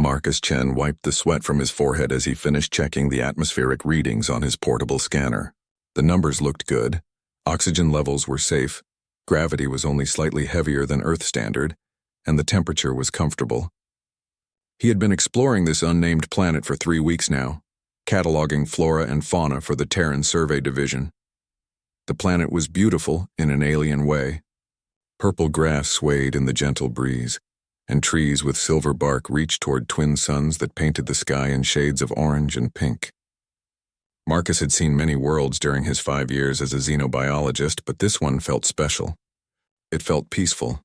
Marcus Chen wiped the sweat from his forehead as he finished checking the atmospheric readings on his portable scanner. The numbers looked good. Oxygen levels were safe. Gravity was only slightly heavier than Earth standard, and the temperature was comfortable. He had been exploring this unnamed planet for 3 weeks now, cataloging flora and fauna for the Terran Survey Division. The planet was beautiful in an alien way. Purple grass swayed in the gentle breeze, and trees with silver bark reached toward twin suns that painted the sky in shades of orange and pink. Marcus had seen many worlds during his 5 years as a xenobiologist, but this one felt special. It felt peaceful.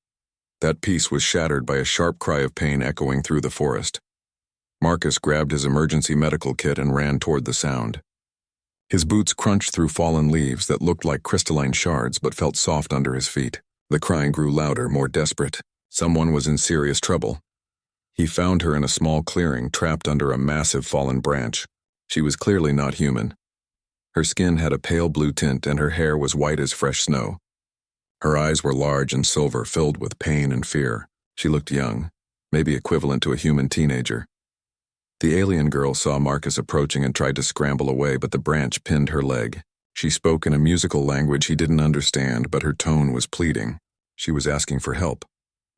That peace was shattered by a sharp cry of pain echoing through the forest. Marcus grabbed his emergency medical kit and ran toward the sound. His boots crunched through fallen leaves that looked like crystalline shards but felt soft under his feet. The crying grew louder, more desperate. Someone was in serious trouble. He found her in a small clearing, trapped under a massive fallen branch. She was clearly not human. Her skin had a pale blue tint and her hair was white as fresh snow. Her eyes were large and silver, filled with pain and fear. She looked young, maybe equivalent to a human teenager. The alien girl saw Marcus approaching and tried to scramble away, but the branch pinned her leg. She spoke in a musical language he didn't understand, but her tone was pleading. She was asking for help.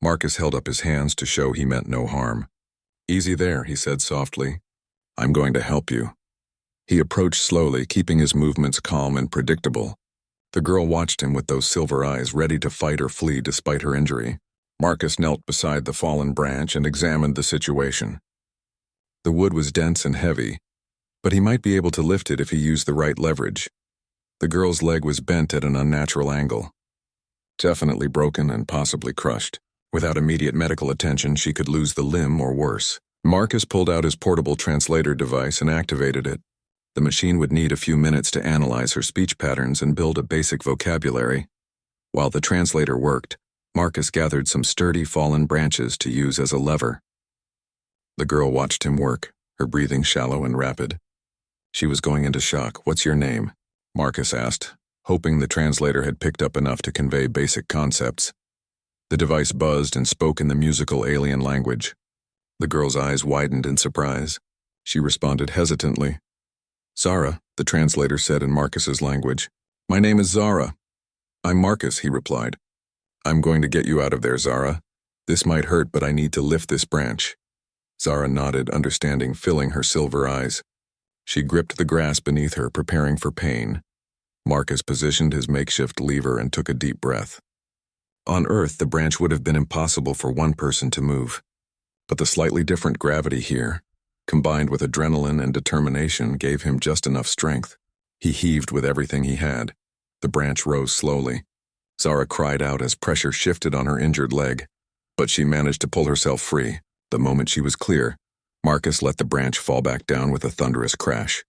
Marcus held up his hands to show he meant no harm. "Easy there," he said softly. "I'm going to help you." He approached slowly, keeping his movements calm and predictable. The girl watched him with those silver eyes, ready to fight or flee despite her injury. Marcus knelt beside the fallen branch and examined the situation. The wood was dense and heavy, but he might be able to lift it if he used the right leverage. The girl's leg was bent at an unnatural angle. Definitely broken and possibly crushed. Without immediate medical attention, she could lose the limb or worse. Marcus pulled out his portable translator device and activated it. The machine would need a few minutes to analyze her speech patterns and build a basic vocabulary. While the translator worked, Marcus gathered some sturdy fallen branches to use as a lever. The girl watched him work, her breathing shallow and rapid. She was going into shock. "What's your name?" Marcus asked, hoping the translator had picked up enough to convey basic concepts. The device buzzed and spoke in the musical alien language. The girl's eyes widened in surprise. She responded hesitantly. "Zara," the translator said in Marcus's language. "My name is Zara." "I'm Marcus," he replied. "I'm going to get you out of there, Zara. This might hurt, but I need to lift this branch." Zara nodded, understanding filling her silver eyes. She gripped the grass beneath her, preparing for pain. Marcus positioned his makeshift lever and took a deep breath. On Earth, the branch would have been impossible for one person to move. But the slightly different gravity here, combined with adrenaline and determination, gave him just enough strength. He heaved with everything he had. The branch rose slowly. Zara cried out as pressure shifted on her injured leg, but she managed to pull herself free. The moment she was clear, Marcus let the branch fall back down with a thunderous crash.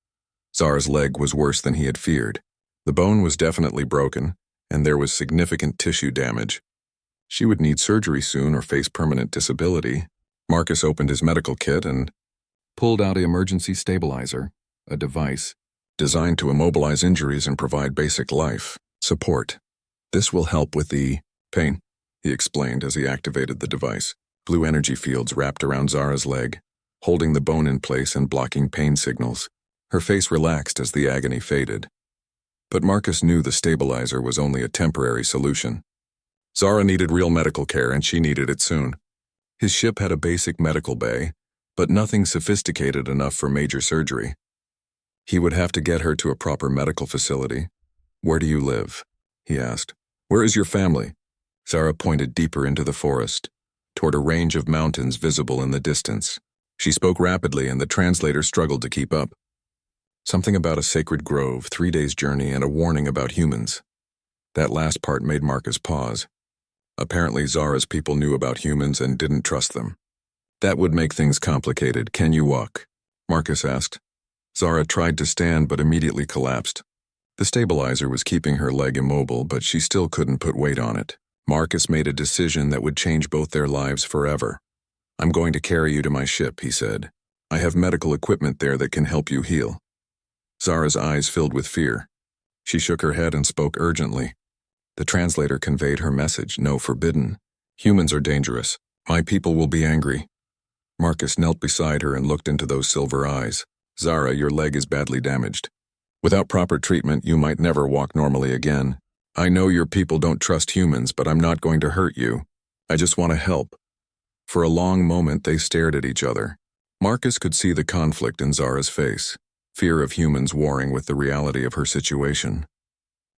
Zara's leg was worse than he had feared. The bone was definitely broken, and there was significant tissue damage. She would need surgery soon or face permanent disability. Marcus opened his medical kit and pulled out an emergency stabilizer, a device designed to immobilize injuries and provide basic life support. "This will help with the pain," he explained as he activated the device. Blue energy fields wrapped around Zara's leg, holding the bone in place and blocking pain signals. Her face relaxed as the agony faded. But Marcus knew the stabilizer was only a temporary solution. Zara needed real medical care, and she needed it soon. His ship had a basic medical bay, but nothing sophisticated enough for major surgery. He would have to get her to a proper medical facility. "Where do you live?" he asked. "Where is your family?" Zara pointed deeper into the forest, toward a range of mountains visible in the distance. She spoke rapidly, and the translator struggled to keep up. Something about a sacred grove, 3 days' journey, and a warning about humans. That last part made Marcus pause. Apparently Zara's people knew about humans and didn't trust them. "That would make things complicated. Can you walk?" Marcus asked. Zara tried to stand but immediately collapsed. The stabilizer was keeping her leg immobile, but she still couldn't put weight on it. Marcus made a decision that would change both their lives forever. "I'm going to carry you to my ship," he said. "I have medical equipment there that can help you heal." Zara's eyes filled with fear. She shook her head and spoke urgently. The translator conveyed her message. "No, forbidden. Humans are dangerous. My people will be angry." Marcus knelt beside her and looked into those silver eyes. Zara, your leg is badly damaged. Without proper treatment, you might never walk normally again. I know your people don't trust humans, but I'm not going to hurt you. I just want to help. For a long moment, they stared at each other. Marcus could see the conflict in Zara's face, fear of humans warring with the reality of her situation.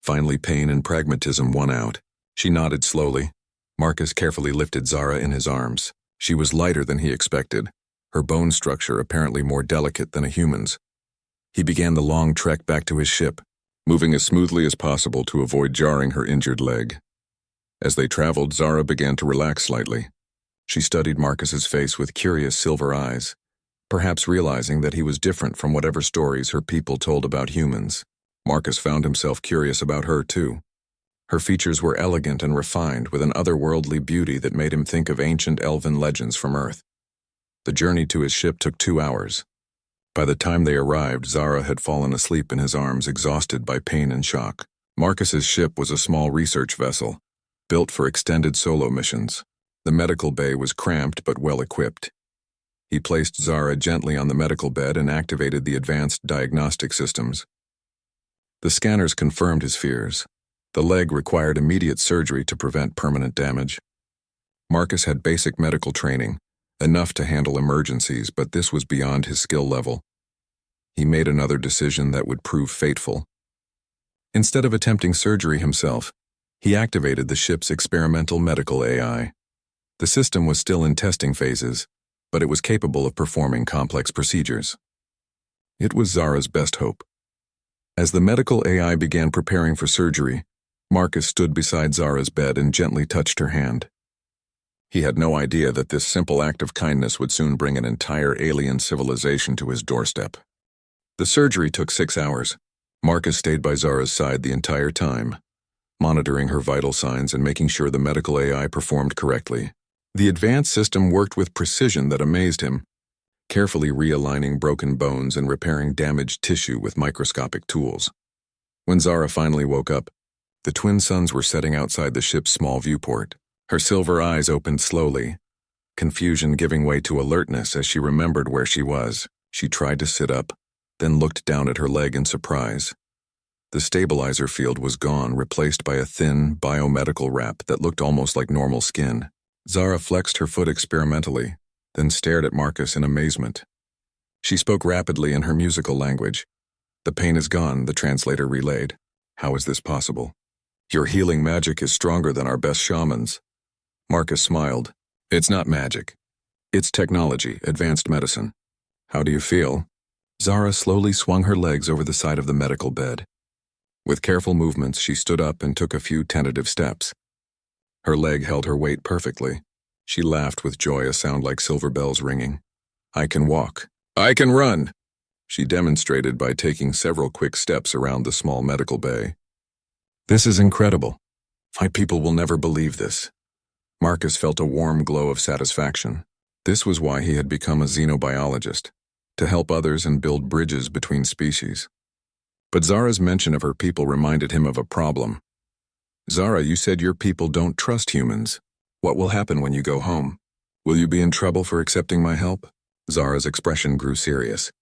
Finally, pain and pragmatism won out. She nodded slowly. Marcus carefully lifted Zara in his arms. She was lighter than he expected, her bone structure apparently more delicate than a human's. He began the long trek back to his ship, moving as smoothly as possible to avoid jarring her injured leg. As they traveled, Zara began to relax slightly. She studied Marcus's face with curious silver eyes, perhaps realizing that he was different from whatever stories her people told about humans. Marcus found himself curious about her, too. Her features were elegant and refined, with an otherworldly beauty that made him think of ancient elven legends from Earth. The journey to his ship took 2 hours. By the time they arrived, Zara had fallen asleep in his arms, exhausted by pain and shock. Marcus's ship was a small research vessel, built for extended solo missions. The medical bay was cramped but well-equipped. He placed Zara gently on the medical bed and activated the advanced diagnostic systems. The scanners confirmed his fears. The leg required immediate surgery to prevent permanent damage. Marcus had basic medical training, enough to handle emergencies, but this was beyond his skill level. He made another decision that would prove fateful. Instead of attempting surgery himself, he activated the ship's experimental medical AI. The system was still in testing phases, but it was capable of performing complex procedures. It was Zara's best hope. As the medical AI began preparing for surgery, Marcus stood beside Zara's bed and gently touched her hand. He had no idea that this simple act of kindness would soon bring an entire alien civilization to his doorstep. The surgery took 6 hours. Marcus stayed by Zara's side the entire time, monitoring her vital signs and making sure the medical AI performed correctly. The advanced system worked with precision that amazed him, carefully realigning broken bones and repairing damaged tissue with microscopic tools. When Zara finally woke up, the twin suns were setting outside the ship's small viewport. Her silver eyes opened slowly, confusion giving way to alertness as she remembered where she was. She tried to sit up, then looked down at her leg in surprise. The stabilizer field was gone, replaced by a thin, biomedical wrap that looked almost like normal skin. Zara flexed her foot experimentally, then stared at Marcus in amazement. She spoke rapidly in her musical language. "The pain is gone," the translator relayed. "How is this possible?" "Your healing magic is stronger than our best shamans." Marcus smiled. "It's not magic. It's technology, advanced medicine. How do you feel?" Zara slowly swung her legs over the side of the medical bed. With careful movements, she stood up and took a few tentative steps. Her leg held her weight perfectly. She laughed with joy, a sound like silver bells ringing. "I can walk. I can run," she demonstrated by taking several quick steps around the small medical bay. "This is incredible. My people will never believe this." Marcus felt a warm glow of satisfaction. This was why he had become a xenobiologist, to help others and build bridges between species. But Zara's mention of her people reminded him of a problem. "Zara, you said your people don't trust humans. What will happen when you go home? Will you be in trouble for accepting my help?" Zara's expression grew serious.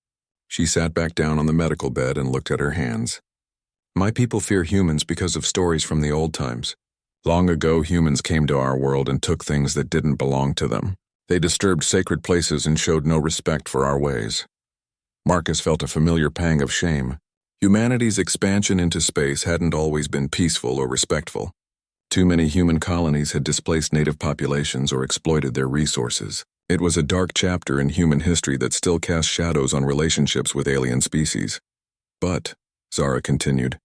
She sat back down on the medical bed and looked at her hands. "My people fear humans because of stories from the old times. Long ago, humans came to our world and took things that didn't belong to them. They disturbed sacred places and showed no respect for our ways." Marcus felt a familiar pang of shame. Humanity's expansion into space hadn't always been peaceful or respectful. Too many human colonies had displaced native populations or exploited their resources. It was a dark chapter in human history that still cast shadows on relationships with alien species. "But," Zara continued,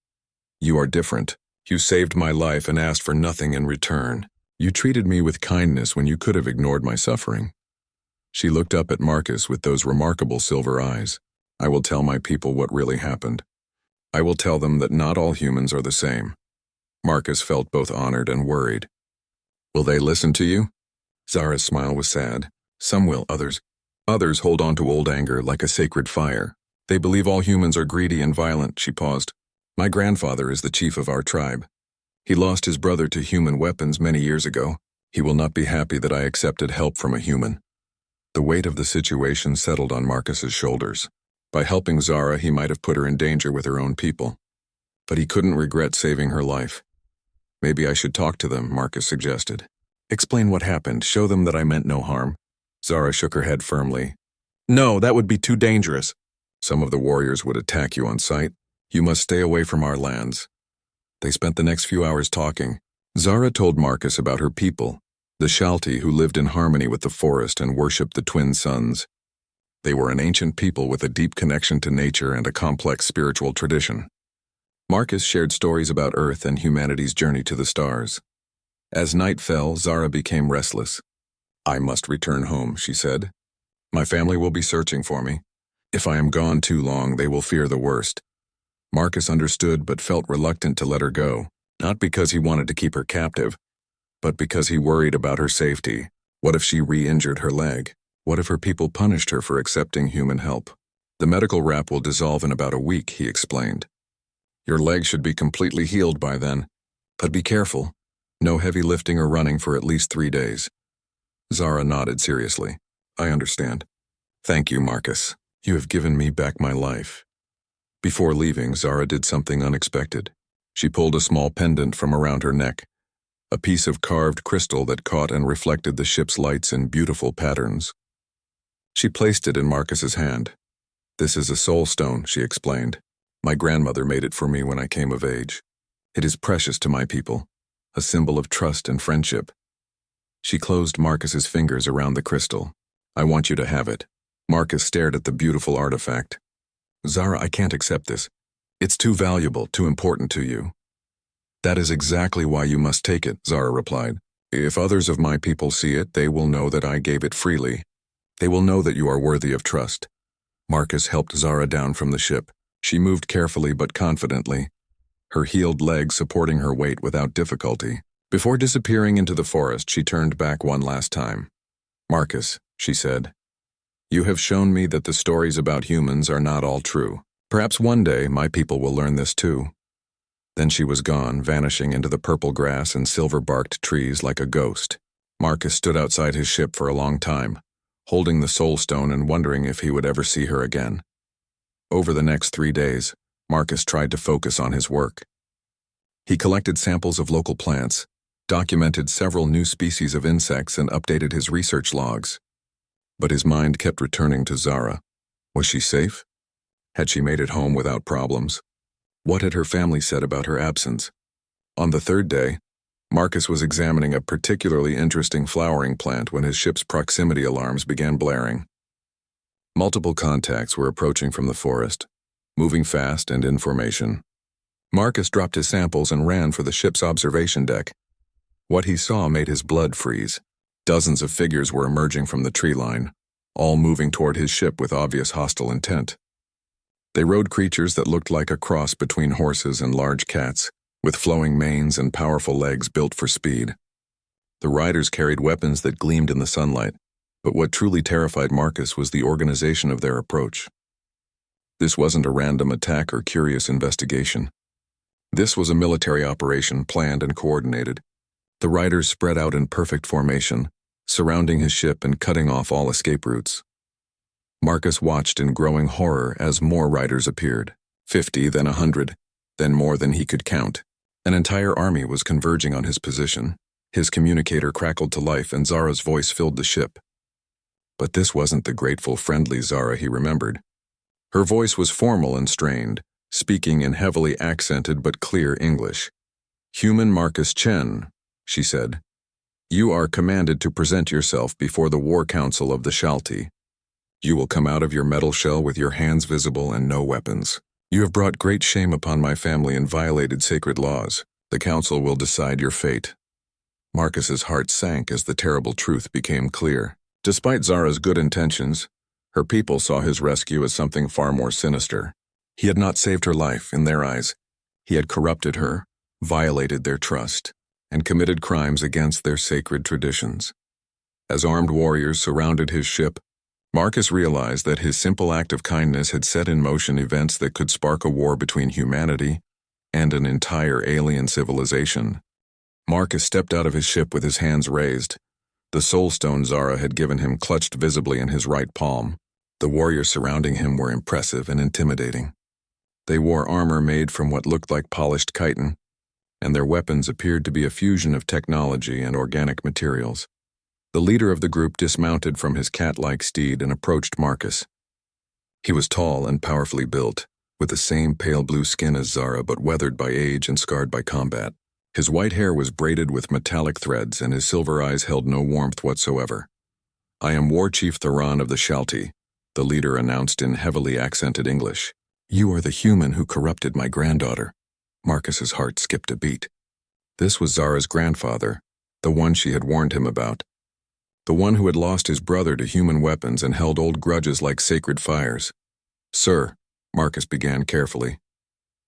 "you are different. You saved my life and asked for nothing in return. You treated me with kindness when you could have ignored my suffering." She looked up at Marcus with those remarkable silver eyes. "I will tell my people what really happened. I will tell them that not all humans are the same." Marcus felt both honored and worried. "Will they listen to you?" Zara's smile was sad. "Some will, others. Others hold on to old anger like a sacred fire. They believe all humans are greedy and violent." She paused. "My grandfather is the chief of our tribe. He lost his brother to human weapons many years ago. He will not be happy that I accepted help from a human." The weight of the situation settled on Marcus's shoulders. By helping Zara, he might have put her in danger with her own people. But he couldn't regret saving her life. Maybe I should talk to them, Marcus suggested. Explain what happened, show them that I meant no harm. Zara shook her head firmly. No, that would be too dangerous. Some of the warriors would attack you on sight. You must stay away from our lands. They spent the next few hours talking. Zara told Marcus about her people, the Shalti who lived in harmony with the forest and worshipped the twin suns. They were an ancient people with a deep connection to nature and a complex spiritual tradition. Marcus shared stories about Earth and humanity's journey to the stars. As night fell, Zara became restless. I must return home, she said. My family will be searching for me. If I am gone too long, they will fear the worst. Marcus understood but felt reluctant to let her go, not because he wanted to keep her captive, but because he worried about her safety. What if she re-injured her leg? What if her people punished her for accepting human help? The medical wrap will dissolve in about a week, he explained. Your leg should be completely healed by then, but be careful. No heavy lifting or running for at least 3 days. Zara nodded seriously. I understand. Thank you, Marcus. You have given me back my life. Before leaving, Zara did something unexpected. She pulled a small pendant from around her neck, a piece of carved crystal that caught and reflected the ship's lights in beautiful patterns. She placed it in Marcus's hand. This is a soul stone, she explained. My grandmother made it for me when I came of age. It is precious to my people, a symbol of trust and friendship. She closed Marcus's fingers around the crystal. I want you to have it. Marcus stared at the beautiful artifact. Zara, I can't accept this. It's too valuable, too important to you. That is exactly why you must take it, Zara replied. If others of my people see it, they will know that I gave it freely. They will know that you are worthy of trust. Marcus helped Zara down from the ship. She moved carefully but confidently, her healed leg supporting her weight without difficulty. Before disappearing into the forest, she turned back one last time. Marcus, she said, you have shown me that the stories about humans are not all true. Perhaps one day my people will learn this too. Then she was gone, vanishing into the purple grass and silver-barked trees like a ghost. Marcus stood outside his ship for a long time, holding the soul stone and wondering if he would ever see her again. Over the next 3 days, Marcus tried to focus on his work. He collected samples of local plants, documented several new species of insects, and updated his research logs. But his mind kept returning to Zara. Was she safe? Had she made it home without problems? What had her family said about her absence? On the 3rd day, Marcus was examining a particularly interesting flowering plant when his ship's proximity alarms began blaring. Multiple contacts were approaching from the forest, moving fast and in formation. Marcus dropped his samples and ran for the ship's observation deck. What he saw made his blood freeze. Dozens of figures were emerging from the tree line, all moving toward his ship with obvious hostile intent. They rode creatures that looked like a cross between horses and large cats, with flowing manes and powerful legs built for speed. The riders carried weapons that gleamed in the sunlight, but what truly terrified Marcus was the organization of their approach. This wasn't a random attack or curious investigation. This was a military operation planned and coordinated. The riders spread out in perfect formation, surrounding his ship and cutting off all escape routes. Marcus watched in growing horror as more riders appeared, 50, then 100, then more than he could count. An entire army was converging on his position. His communicator crackled to life and Zara's voice filled the ship. But this wasn't the grateful, friendly Zara he remembered. Her voice was formal and strained, speaking in heavily accented but clear English. Human Marcus Chen, she said. You are commanded to present yourself before the War Council of the Shalti. You will come out of your metal shell with your hands visible and no weapons. You have brought great shame upon my family and violated sacred laws. The council will decide your fate. Marcus's heart sank as the terrible truth became clear. Despite Zara's good intentions, her people saw his rescue as something far more sinister. He had not saved her life, in their eyes. He had corrupted her, violated their trust, and committed crimes against their sacred traditions. As armed warriors surrounded his ship, Marcus realized that his simple act of kindness had set in motion events that could spark a war between humanity and an entire alien civilization. Marcus stepped out of his ship with his hands raised. The soul stone Zara had given him clutched visibly in his right palm. The warriors surrounding him were impressive and intimidating. They wore armor made from what looked like polished chitin, and their weapons appeared to be a fusion of technology and organic materials. The leader of the group dismounted from his cat-like steed and approached Marcus. He was tall and powerfully built, with the same pale blue skin as Zara but weathered by age and scarred by combat. His white hair was braided with metallic threads and his silver eyes held no warmth whatsoever. "I am War Chief Theron of the Shalti," the leader announced in heavily accented English. "You are the human who corrupted my granddaughter." Marcus's heart skipped a beat. This was Zara's grandfather, the one she had warned him about. The one who had lost his brother to human weapons and held old grudges like sacred fires. "Sir," Marcus began carefully,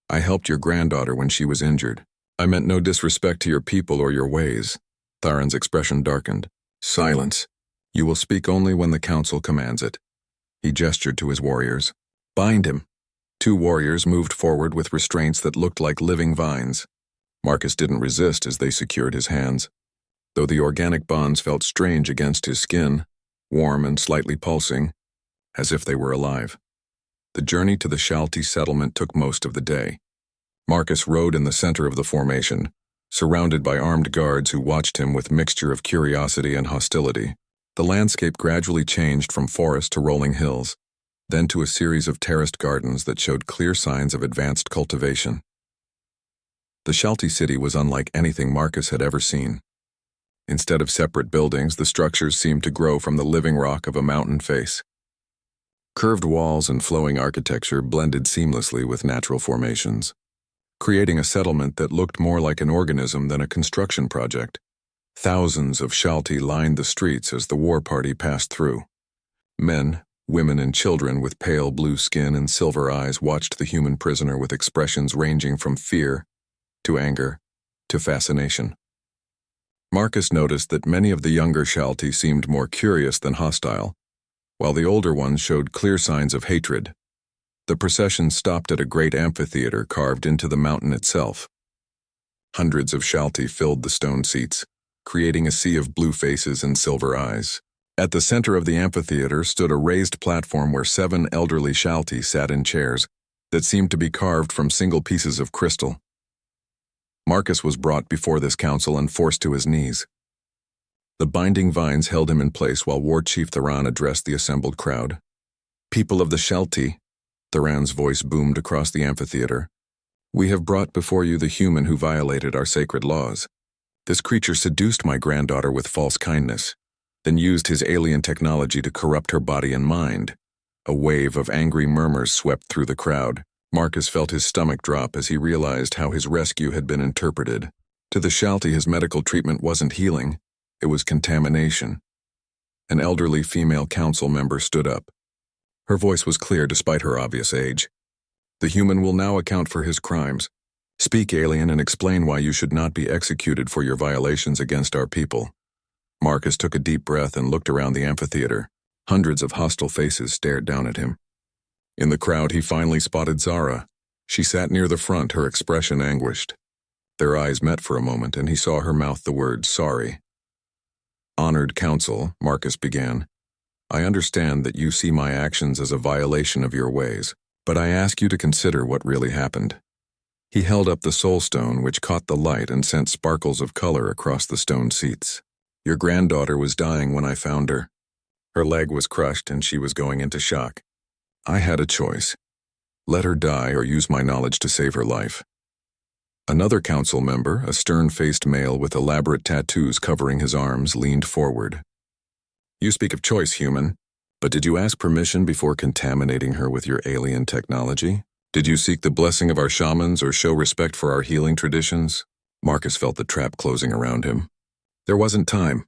"I helped your granddaughter when she was injured. I meant no disrespect to your people or your ways." Theron's expression darkened. "Silence. You will speak only when the council commands it." He gestured to his warriors. "Bind him." 2 warriors moved forward with restraints that looked like living vines. Marcus didn't resist as they secured his hands, though the organic bonds felt strange against his skin, warm and slightly pulsing, as if they were alive. The journey to the Shalti settlement took most of the day. Marcus rode in the center of the formation, surrounded by armed guards who watched him with mixture of curiosity and hostility. The landscape gradually changed from forest to rolling hills, then to a series of terraced gardens that showed clear signs of advanced cultivation. The Shalti city was unlike anything Marcus had ever seen. Instead of separate buildings, the structures seemed to grow from the living rock of a mountain face. Curved walls and flowing architecture blended seamlessly with natural formations, creating a settlement that looked more like an organism than a construction project. Thousands of Shalti lined the streets as the war party passed through. Men, women, and children with pale blue skin and silver eyes watched the human prisoner with expressions ranging from fear to anger to fascination. Marcus noticed that many of the younger Shalti seemed more curious than hostile, while the older ones showed clear signs of hatred. The procession stopped at a great amphitheater carved into the mountain itself. Hundreds of Shalti filled the stone seats, creating a sea of blue faces and silver eyes. At the center of the amphitheater stood a raised platform where 7 elderly Shalti sat in chairs that seemed to be carved from single pieces of crystal. Marcus was brought before this council and forced to his knees. The binding vines held him in place while War Chief Theron addressed the assembled crowd. "People of the Shalti," Theron's voice boomed across the amphitheater, "we have brought before you the human who violated our sacred laws. This creature seduced my granddaughter with false kindness, then used his alien technology to corrupt her body and mind." A wave of angry murmurs swept through the crowd. Marcus felt his stomach drop as he realized how his rescue had been interpreted. To the Shalti, his medical treatment wasn't healing, it was contamination. An elderly female council member stood up. Her voice was clear despite her obvious age. "The human will now account for his crimes. Speak, alien, and explain why you should not be executed for your violations against our people." Marcus took a deep breath and looked around the amphitheater. Hundreds of hostile faces stared down at him. In the crowd, he finally spotted Zara. She sat near the front, her expression anguished. Their eyes met for a moment, and he saw her mouth the word sorry. "Honored council," Marcus began, "I understand that you see my actions as a violation of your ways, but I ask you to consider what really happened." He held up the soul stone, which caught the light and sent sparkles of color across the stone seats. "Your granddaughter was dying when I found her. Her leg was crushed and she was going into shock. I had a choice. Let her die or use my knowledge to save her life." Another council member, a stern-faced male with elaborate tattoos covering his arms, leaned forward. "You speak of choice, human, but did you ask permission before contaminating her with your alien technology? Did you seek the blessing of our shamans or show respect for our healing traditions?" Marcus felt the trap closing around him. "There wasn't time.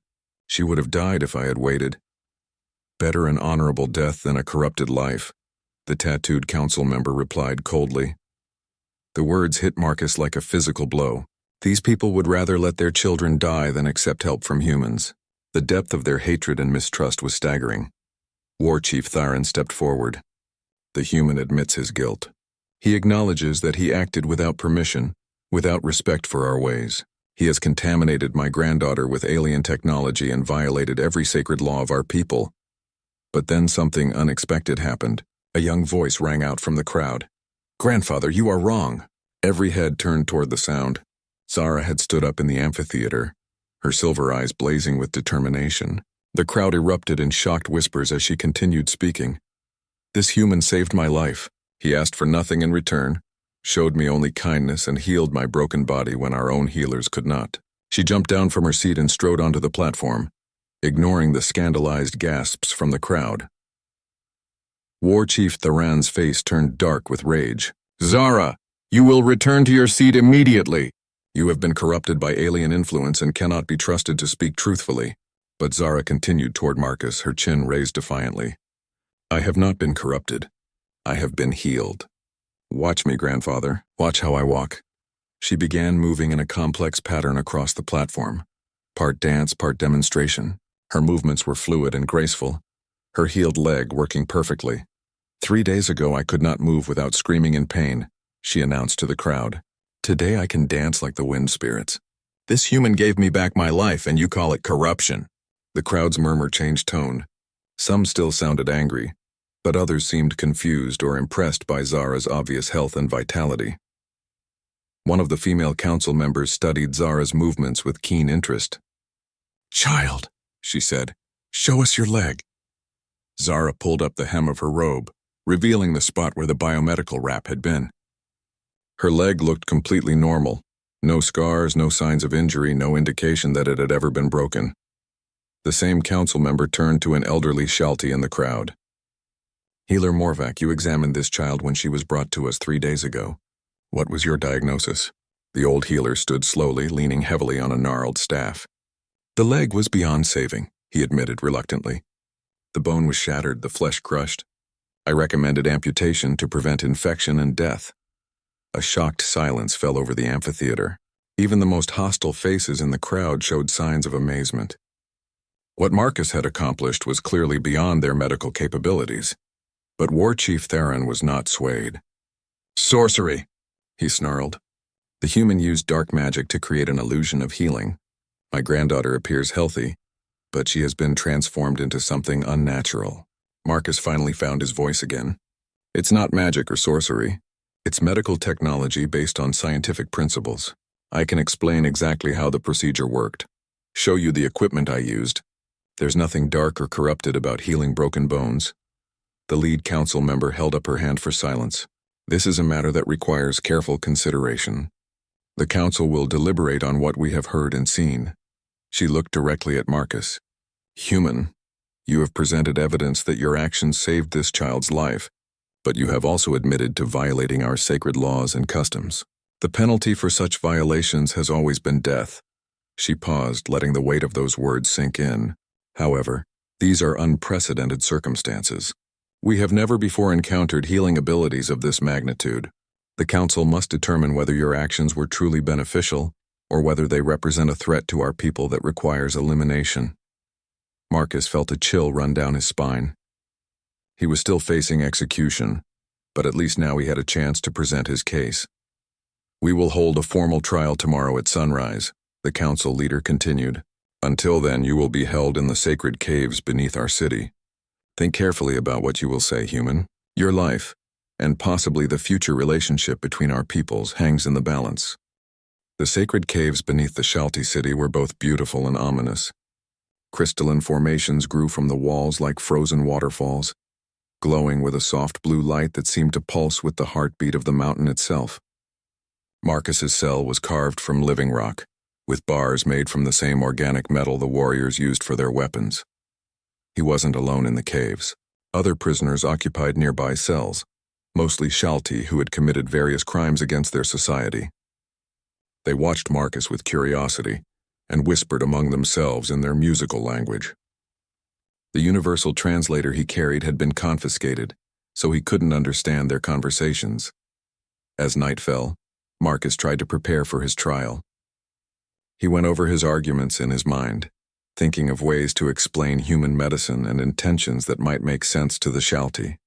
She would have died if I had waited. Better an honorable death than a corrupted life," the tattooed council member replied coldly. The words hit Marcus like a physical blow. These people would rather let their children die than accept help from humans. The depth of their hatred and mistrust was staggering. War Chief Theron stepped forward. The human admits his guilt. He acknowledges that he acted without permission, without respect for our ways. He has contaminated my granddaughter with alien technology and violated every sacred law of our people. But then something unexpected happened. A young voice rang out from the crowd. "Grandfather, you are wrong." Every head turned toward the sound. Zara had stood up in the amphitheater, her silver eyes blazing with determination. The crowd erupted in shocked whispers as she continued speaking. "This human saved my life. He asked for nothing in return, showed me only kindness, and healed my broken body when our own healers could not." She jumped down from her seat and strode onto the platform, ignoring the scandalized gasps from the crowd. War Chief Theran's face turned dark with rage. "Zara, you will return to your seat immediately. You have been corrupted by alien influence and cannot be trusted to speak truthfully." But Zara continued toward Marcus, her chin raised defiantly. "I have not been corrupted. I have been healed. Watch me, grandfather. Watch how I walk." She began moving in a complex pattern across the platform, part dance, part demonstration. Her movements were fluid and graceful, her healed leg working perfectly. "3 days ago I could not move without screaming in pain," she announced to the crowd. "Today I can dance like the wind spirits. This human gave me back my life and you call it corruption." The crowd's murmur changed tone. Some still sounded angry, but others seemed confused or impressed by Zara's obvious health and vitality. One of the female council members studied Zara's movements with keen interest. "Child," she said, "show us your leg." Zara pulled up the hem of her robe, revealing the spot where the biomedical wrap had been. Her leg looked completely normal. No scars, no signs of injury, no indication that it had ever been broken. The same council member turned to an elderly Shalti in the crowd. "Healer Morvac, you examined this child when she was brought to us 3 days ago. What was your diagnosis?" The old healer stood slowly, leaning heavily on a gnarled staff. "The leg was beyond saving," he admitted reluctantly. "The bone was shattered, the flesh crushed. I recommended amputation to prevent infection and death." A shocked silence fell over the amphitheater. Even the most hostile faces in the crowd showed signs of amazement. What Marcus had accomplished was clearly beyond their medical capabilities. But War Chief Theran was not swayed. "Sorcery!" he snarled. "The human used dark magic to create an illusion of healing. My granddaughter appears healthy, but she has been transformed into something unnatural." Marcus finally found his voice again. "It's not magic or sorcery. It's medical technology based on scientific principles. I can explain exactly how the procedure worked, show you the equipment I used. There's nothing dark or corrupted about healing broken bones." The lead council member held up her hand for silence. "This is a matter that requires careful consideration. The council will deliberate on what we have heard and seen." She looked directly at Marcus. "Human, you have presented evidence that your actions saved this child's life, but you have also admitted to violating our sacred laws and customs. The penalty for such violations has always been death." She paused, letting the weight of those words sink in. "However, these are unprecedented circumstances. We have never before encountered healing abilities of this magnitude. The council must determine whether your actions were truly beneficial or whether they represent a threat to our people that requires elimination." Marcus felt a chill run down his spine. He was still facing execution, but at least now he had a chance to present his case. "We will hold a formal trial tomorrow at sunrise," the council leader continued. "Until then, you will be held in the sacred caves beneath our city. Think carefully about what you will say, human. Your life, and possibly the future relationship between our peoples, hangs in the balance." The sacred caves beneath the Shalti city were both beautiful and ominous. Crystalline formations grew from the walls like frozen waterfalls, glowing with a soft blue light that seemed to pulse with the heartbeat of the mountain itself. Marcus's cell was carved from living rock, with bars made from the same organic metal the warriors used for their weapons. He wasn't alone in the caves. Other prisoners occupied nearby cells, mostly Shalti who had committed various crimes against their society. They watched Marcus with curiosity and whispered among themselves in their musical language. The universal translator he carried had been confiscated, so he couldn't understand their conversations. As night fell, Marcus tried to prepare for his trial. He went over his arguments in his mind, thinking of ways to explain human medicine and intentions that might make sense to the Shalti.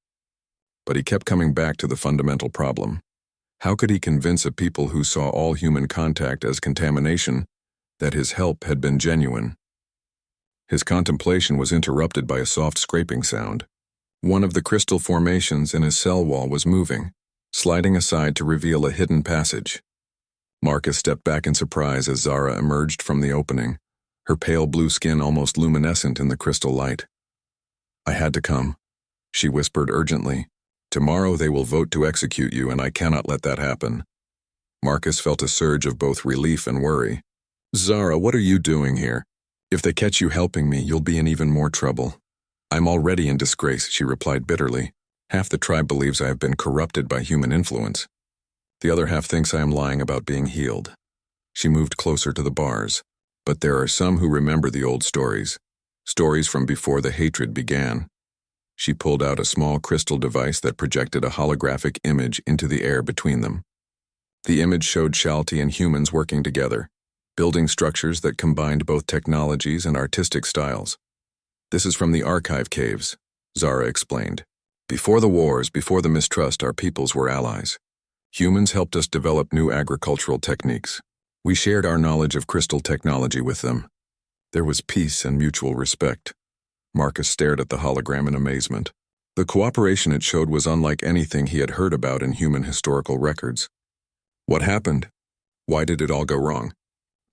But he kept coming back to the fundamental problem. How could he convince a people who saw all human contact as contamination that his help had been genuine. His contemplation was interrupted by a soft scraping sound. One of the crystal formations in his cell wall was moving, sliding aside to reveal a hidden passage. Marcus stepped back in surprise as Zara emerged from the opening, her pale blue skin almost luminescent in the crystal light. "I had to come," she whispered urgently. "Tomorrow they will vote to execute you, and I cannot let that happen." Marcus felt a surge of both relief and worry. "Zara, what are you doing here? If they catch you helping me, you'll be in even more trouble." "I'm already in disgrace," she replied bitterly. "Half the tribe believes I have been corrupted by human influence. The other half thinks I am lying about being healed." She moved closer to the bars. "But there are some who remember the old stories. Stories from before the hatred began." She pulled out a small crystal device that projected a holographic image into the air between them. The image showed Shalti and humans working together, building structures that combined both technologies and artistic styles. "This is from the archive caves," Zara explained. "Before the wars, before the mistrust, our peoples were allies. Humans helped us develop new agricultural techniques. We shared our knowledge of crystal technology with them. There was peace and mutual respect." Marcus stared at the hologram in amazement. The cooperation it showed was unlike anything he had heard about in human historical records. "What happened? Why did it all go wrong?"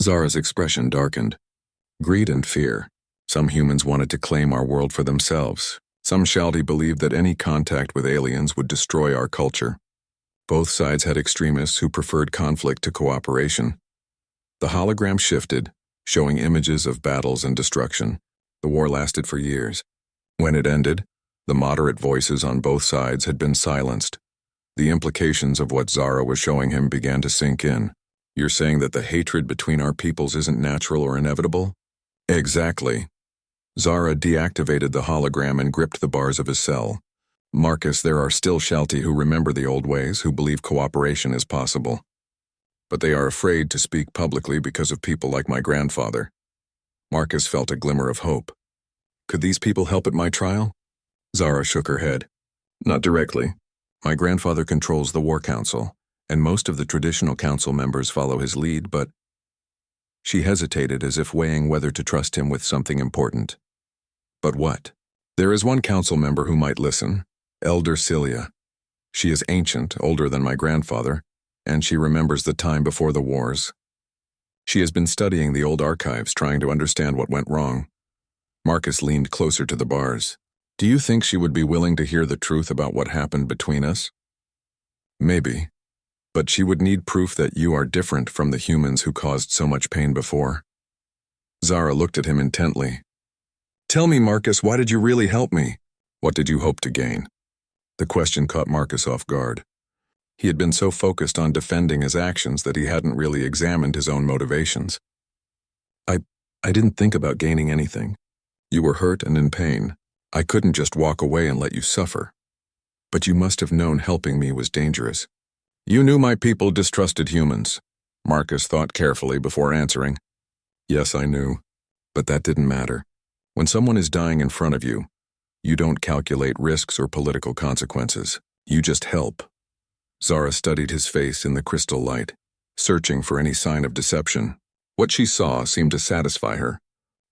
Zara's expression darkened. "Greed and fear. Some humans wanted to claim our world for themselves. Some Shalti believed that any contact with aliens would destroy our culture. Both sides had extremists who preferred conflict to cooperation." The hologram shifted, showing images of battles and destruction. The war lasted for years. When it ended, the moderate voices on both sides had been silenced. The implications of what Zara was showing him began to sink in. "You're saying that the hatred between our peoples isn't natural or inevitable?" "Exactly." Zara deactivated the hologram and gripped the bars of his cell. "Marcus, there are still Shalti who remember the old ways, who believe cooperation is possible. But they are afraid to speak publicly because of people like my grandfather." Marcus felt a glimmer of hope. "Could these people help at my trial?" Zara shook her head. "Not directly. My grandfather controls the War Council, and most of the traditional council members follow his lead, but—" She hesitated as if weighing whether to trust him with something important. "But what?" "There is one council member who might listen, Elder Cilia. She is ancient, older than my grandfather, and she remembers the time before the wars. She has been studying the old archives, trying to understand what went wrong." Marcus leaned closer to the bars. "Do you think she would be willing to hear the truth about what happened between us?" "Maybe. But she would need proof that you are different from the humans who caused so much pain before." Zara looked at him intently. "Tell me, Marcus, why did you really help me? What did you hope to gain?" The question caught Marcus off guard. He had been so focused on defending his actions that he hadn't really examined his own motivations. I didn't think about gaining anything. You were hurt and in pain. I couldn't just walk away and let you suffer. But you must have known helping me was dangerous." "You knew my people distrusted humans." Marcus thought carefully before answering. "Yes, I knew. But that didn't matter. When someone is dying in front of you, you don't calculate risks or political consequences. You just help." Zara studied his face in the crystal light, searching for any sign of deception. What she saw seemed to satisfy her.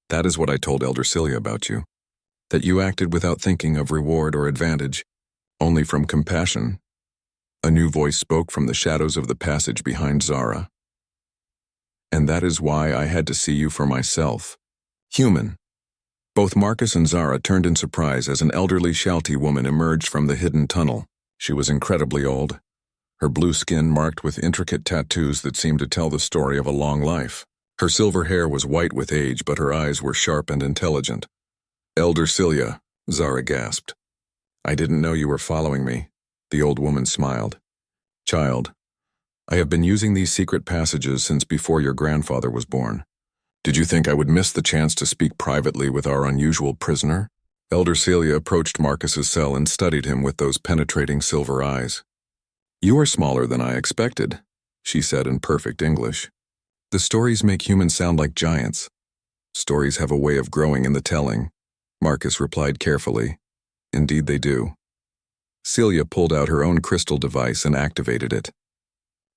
"That is what I told Elder Cilia about you. That you acted without thinking of reward or advantage, only from compassion." A new voice spoke from the shadows of the passage behind Zara. "And that is why I had to see you for myself. Human." Both Marcus and Zara turned in surprise as an elderly Shalti woman emerged from the hidden tunnel. She was incredibly old, her blue skin marked with intricate tattoos that seemed to tell the story of a long life. Her silver hair was white with age, but her eyes were sharp and intelligent. "Elder Cilia," Zara gasped. "I didn't know you were following me." The old woman smiled. "Child, I have been using these secret passages since before your grandfather was born. Did you think I would miss the chance to speak privately with our unusual prisoner?" Elder Cilia approached Marcus's cell and studied him with those penetrating silver eyes. "You are smaller than I expected," she said in perfect English. "The stories make humans sound like giants." "Stories have a way of growing in the telling," Marcus replied carefully. "Indeed they do." Celia pulled out her own crystal device and activated it.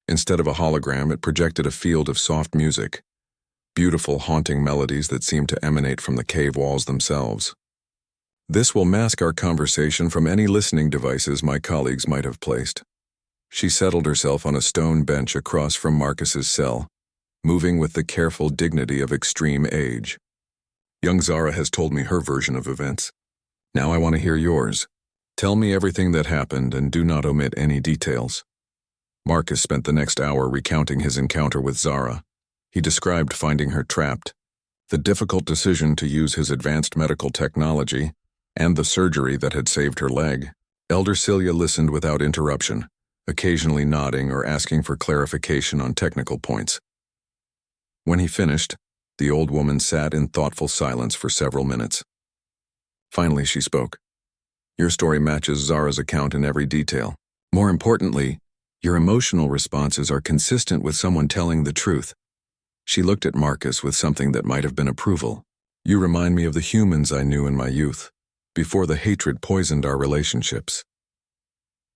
Instead of a hologram, it projected a field of soft music. beautiful, haunting melodies that seemed to emanate from the cave walls themselves. This will mask our conversation from any listening devices my colleagues might have placed. She settled herself on a stone bench across from Marcus's cell, moving with the careful dignity of extreme age. Young Zara has told me her version of events. Now I want to hear yours. Tell me everything that happened and do not omit any details. Marcus spent the next hour recounting his encounter with Zara. He described finding her trapped, the difficult decision to use his advanced medical technology, and the surgery that had saved her leg. Elder Celia listened without interruption, occasionally nodding or asking for clarification on technical points. When he finished, the old woman sat in thoughtful silence for several minutes. Finally, she spoke. Your story matches Zara's account in every detail. More importantly, your emotional responses are consistent with someone telling the truth. She looked at Marcus with something that might have been approval. You remind me of the humans I knew in my youth, before the hatred poisoned our relationships.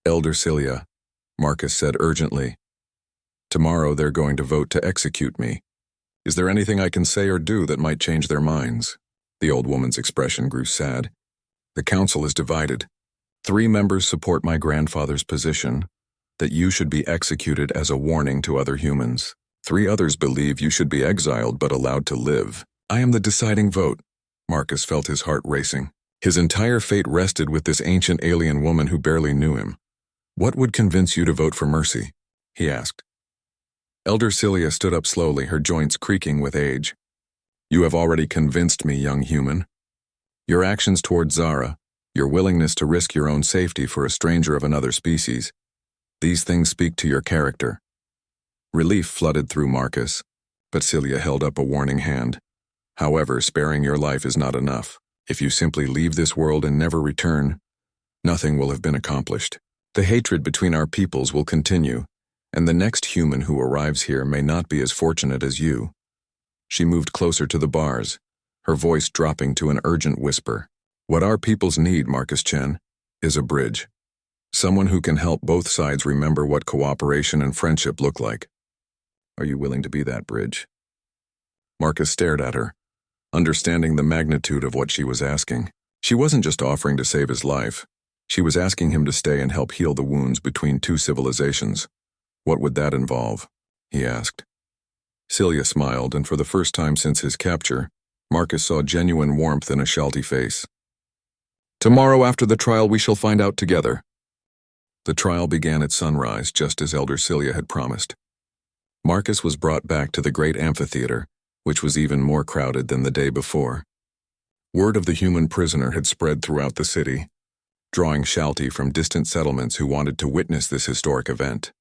Elder Celia, Marcus said urgently. Tomorrow they're going to vote to execute me. Is there anything I can say or do that might change their minds? The old woman's expression grew sad. The council is divided. 3 members support my grandfather's position, that you should be executed as a warning to other humans. 3 others believe you should be exiled but allowed to live. I am the deciding vote. Marcus felt his heart racing. His entire fate rested with this ancient alien woman who barely knew him. What would convince you to vote for mercy? He asked. Elder Celia stood up slowly, her joints creaking with age. You have already convinced me, young human. Your actions toward Zara, your willingness to risk your own safety for a stranger of another species, these things speak to your character. Relief flooded through Marcus, but Celia held up a warning hand. However, sparing your life is not enough. If you simply leave this world and never return, nothing will have been accomplished. The hatred between our peoples will continue, and the next human who arrives here may not be as fortunate as you. She moved closer to the bars, her voice dropping to an urgent whisper. What our peoples need, Marcus Chen, is a bridge. Someone who can help both sides remember what cooperation and friendship look like. Are you willing to be that bridge? Marcus stared at her, understanding the magnitude of what she was asking. She wasn't just offering to save his life. She was asking him to stay and help heal the wounds between 2 civilizations. What would that involve? He asked. Celia smiled, and for the first time since his capture, Marcus saw genuine warmth in a Shalti face. Tomorrow after the trial we shall find out together. The trial began at sunrise, just as Elder Celia had promised. Marcus was brought back to the great amphitheater, which was even more crowded than the day before. Word of the human prisoner had spread throughout the city, drawing Shalti from distant settlements who wanted to witness this historic event.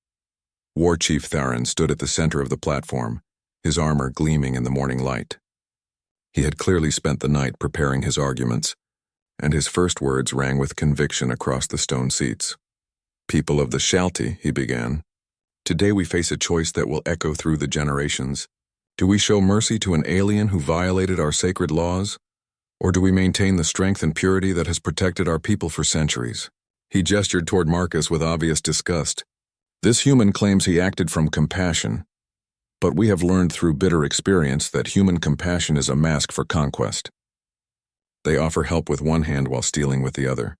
War Chief Theron stood at the center of the platform, his armor gleaming in the morning light. He had clearly spent the night preparing his arguments, and his first words rang with conviction across the stone seats. People of the Shalti, he began, today we face a choice that will echo through the generations. Do we show mercy to an alien who violated our sacred laws, or do we maintain the strength and purity that has protected our people for centuries? He gestured toward Marcus with obvious disgust. This human claims he acted from compassion, but we have learned through bitter experience that human compassion is a mask for conquest. They offer help with one hand while stealing with the other.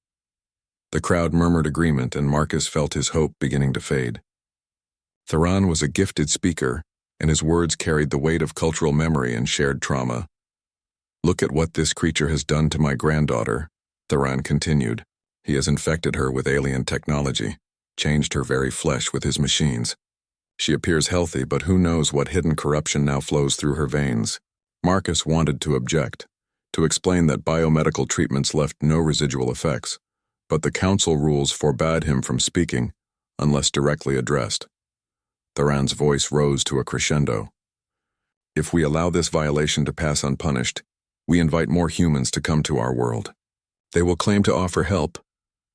The crowd murmured agreement, and Marcus felt his hope beginning to fade. Theron was a gifted speaker, and his words carried the weight of cultural memory and shared trauma. Look at what this creature has done to my granddaughter, Theron continued. He has infected her with alien technology, changed her very flesh with his machines. She appears healthy, but who knows what hidden corruption now flows through her veins. Marcus wanted to object, to explain that biomedical treatments left no residual effects, but the council rules forbade him from speaking unless directly addressed. Theron's voice rose to a crescendo. If we allow this violation to pass unpunished, we invite more humans to come to our world. They will claim to offer help,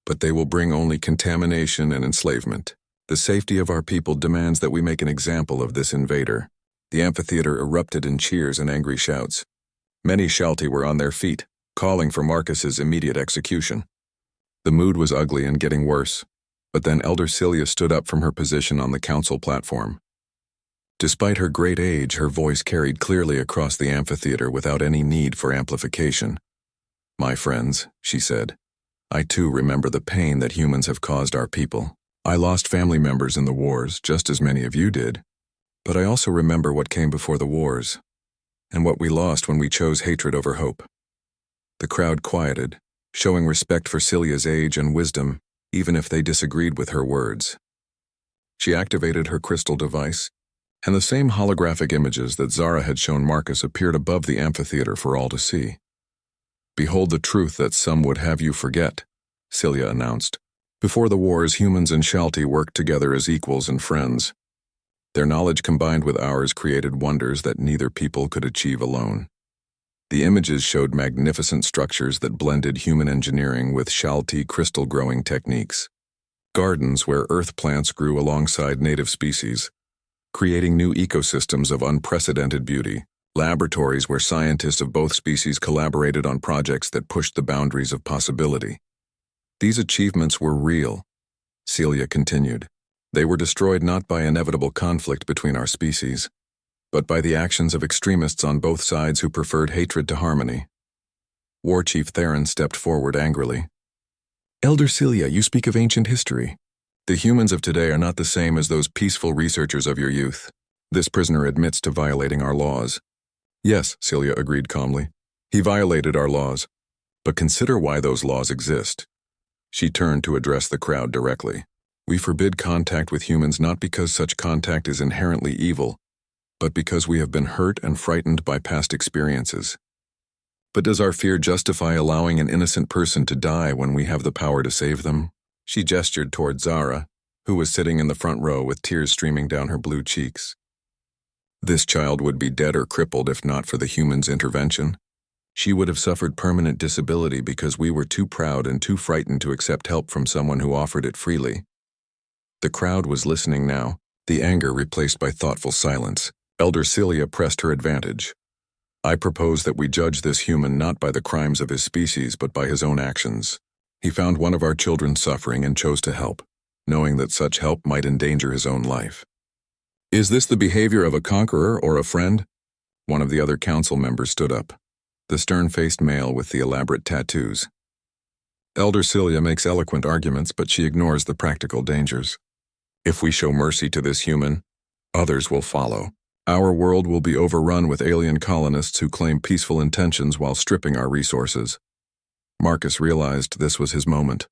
but they will bring only contamination and enslavement. The safety of our people demands that we make an example of this invader. The amphitheater erupted in cheers and angry shouts. Many Shalti were on their feet, calling for Marcus's immediate execution. The mood was ugly and getting worse, but then Elder Celia stood up from her position on the council platform. Despite her great age, her voice carried clearly across the amphitheater without any need for amplification. "My friends," she said, "I too remember the pain that humans have caused our people. I lost family members in the wars, just as many of you did. But I also remember what came before the wars, and what we lost when we chose hatred over hope." The crowd quieted, showing respect for Celia's age and wisdom, even if they disagreed with her words. She activated her crystal device, and the same holographic images that Zara had shown Marcus appeared above the amphitheater for all to see. "Behold the truth that some would have you forget," Celia announced. "Before the wars, humans and Shalti worked together as equals and friends. Their knowledge combined with ours created wonders that neither people could achieve alone." The images showed magnificent structures that blended human engineering with Shalti crystal growing techniques. Gardens where earth plants grew alongside native species, creating new ecosystems of unprecedented beauty. Laboratories where scientists of both species collaborated on projects that pushed the boundaries of possibility. These achievements were real, Celia continued. They were destroyed not by inevitable conflict between our species, but by the actions of extremists on both sides who preferred hatred to harmony. War Chief Theron stepped forward angrily. "Elder Celia, you speak of ancient history. The humans of today are not the same as those peaceful researchers of your youth. This prisoner admits to violating our laws." "Yes," Celia agreed calmly. "He violated our laws. But consider why those laws exist." She turned to address the crowd directly. "We forbid contact with humans not because such contact is inherently evil, but because we have been hurt and frightened by past experiences. But does our fear justify allowing an innocent person to die when we have the power to save them?" She gestured toward Zara, who was sitting in the front row with tears streaming down her blue cheeks. "This child would be dead or crippled if not for the humans' intervention. She would have suffered permanent disability because we were too proud and too frightened to accept help from someone who offered it freely." The crowd was listening now, the anger replaced by thoughtful silence. Elder Celia pressed her advantage. "I propose that we judge this human not by the crimes of his species but by his own actions. He found one of our children suffering and chose to help, knowing that such help might endanger his own life. Is this the behavior of a conqueror or a friend?" One of the other council members stood up, the stern-faced male with the elaborate tattoos. "Elder Celia makes eloquent arguments, but she ignores the practical dangers. If we show mercy to this human, others will follow. Our world will be overrun with alien colonists who claim peaceful intentions while stripping our resources." Marcus realized this was his moment.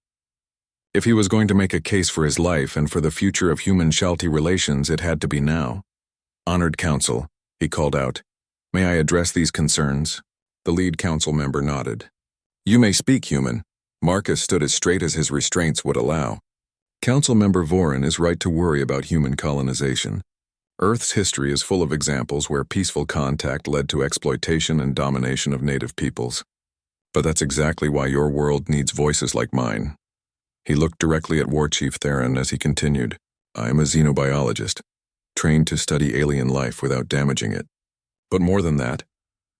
If he was going to make a case for his life and for the future of human-Shalti relations, it had to be now. "Honored Council," he called out, "may I address these concerns?" The lead council member nodded. "You may speak, human." Marcus stood as straight as his restraints would allow. "Council member Vorin is right to worry about human colonization. Earth's history is full of examples where peaceful contact led to exploitation and domination of native peoples. But that's exactly why your world needs voices like mine." He looked directly at War Chief Theron as he continued. "I am a xenobiologist, trained to study alien life without damaging it. But more than that,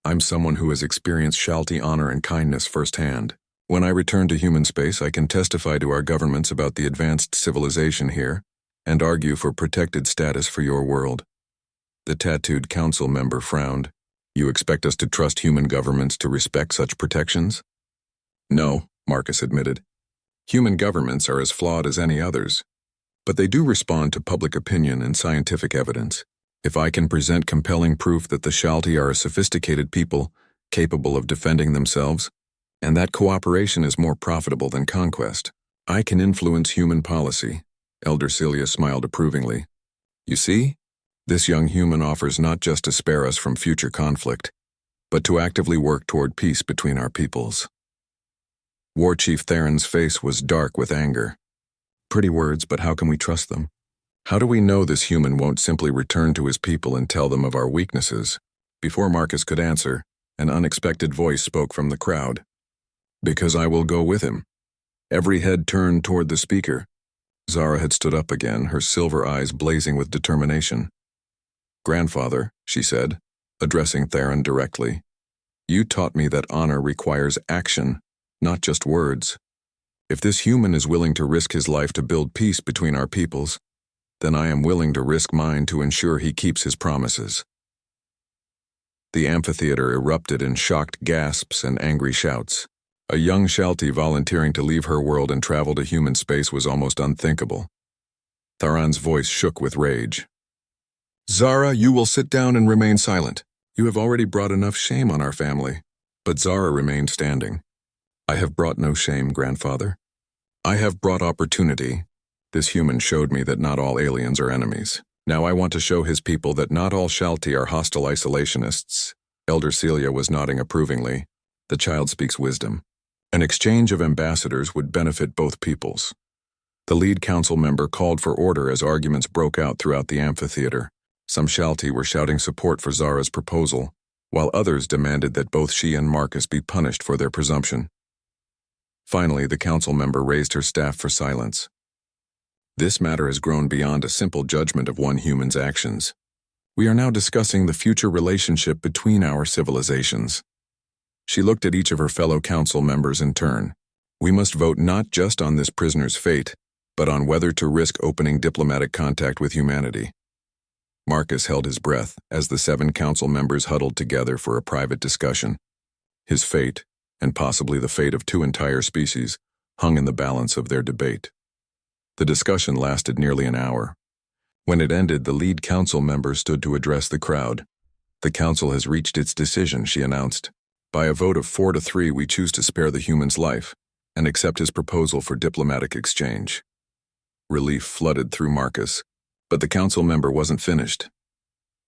I'm someone who has experienced Shalti honor and kindness firsthand. When I return to human space, I can testify to our governments about the advanced civilization here and argue for protected status for your world." The tattooed council member frowned. "You expect us to trust human governments to respect such protections?" "No," Marcus admitted. "Human governments are as flawed as any others, but they do respond to public opinion and scientific evidence. If I can present compelling proof that the Shalti are a sophisticated people, capable of defending themselves, and that cooperation is more profitable than conquest, I can influence human policy." Elder Celia smiled approvingly. "You see? This young human offers not just to spare us from future conflict, but to actively work toward peace between our peoples." War Chief Theron's face was dark with anger. "Pretty words, but how can we trust them? How do we know this human won't simply return to his people and tell them of our weaknesses?" Before Marcus could answer, an unexpected voice spoke from the crowd. "Because I will go with him." Every head turned toward the speaker. Zara had stood up again, her silver eyes blazing with determination. "Grandfather," she said, addressing Theron directly, "you taught me that honor requires action, not just words. If this human is willing to risk his life to build peace between our peoples, then I am willing to risk mine to ensure he keeps his promises." The amphitheater erupted in shocked gasps and angry shouts. A young Shalti volunteering to leave her world and travel to human space was almost unthinkable. Tharan's voice shook with rage. "Zara, you will sit down and remain silent. You have already brought enough shame on our family." But Zara remained standing. "I have brought no shame, grandfather. I have brought opportunity. This human showed me that not all aliens are enemies. Now I want to show his people that not all Shalti are hostile isolationists." Elder Celia was nodding approvingly. "The child speaks wisdom. An exchange of ambassadors would benefit both peoples." The lead council member called for order as arguments broke out throughout the amphitheater. Some Shalti were shouting support for Zara's proposal, while others demanded that both she and Marcus be punished for their presumption. Finally, the council member raised her staff for silence. "This matter has grown beyond a simple judgment of one human's actions. We are now discussing the future relationship between our civilizations." She looked at each of her fellow council members in turn. "We must vote not just on this prisoner's fate, but on whether to risk opening diplomatic contact with humanity." Marcus held his breath as the 7 council members huddled together for a private discussion. His fate, and possibly the fate of 2 entire species, hung in the balance of their debate. The discussion lasted nearly an hour. When it ended, the lead council member stood to address the crowd. "The council has reached its decision," she announced. "By a vote of 4 to 3, we choose to spare the human's life and accept his proposal for diplomatic exchange." Relief flooded through Marcus, but the council member wasn't finished.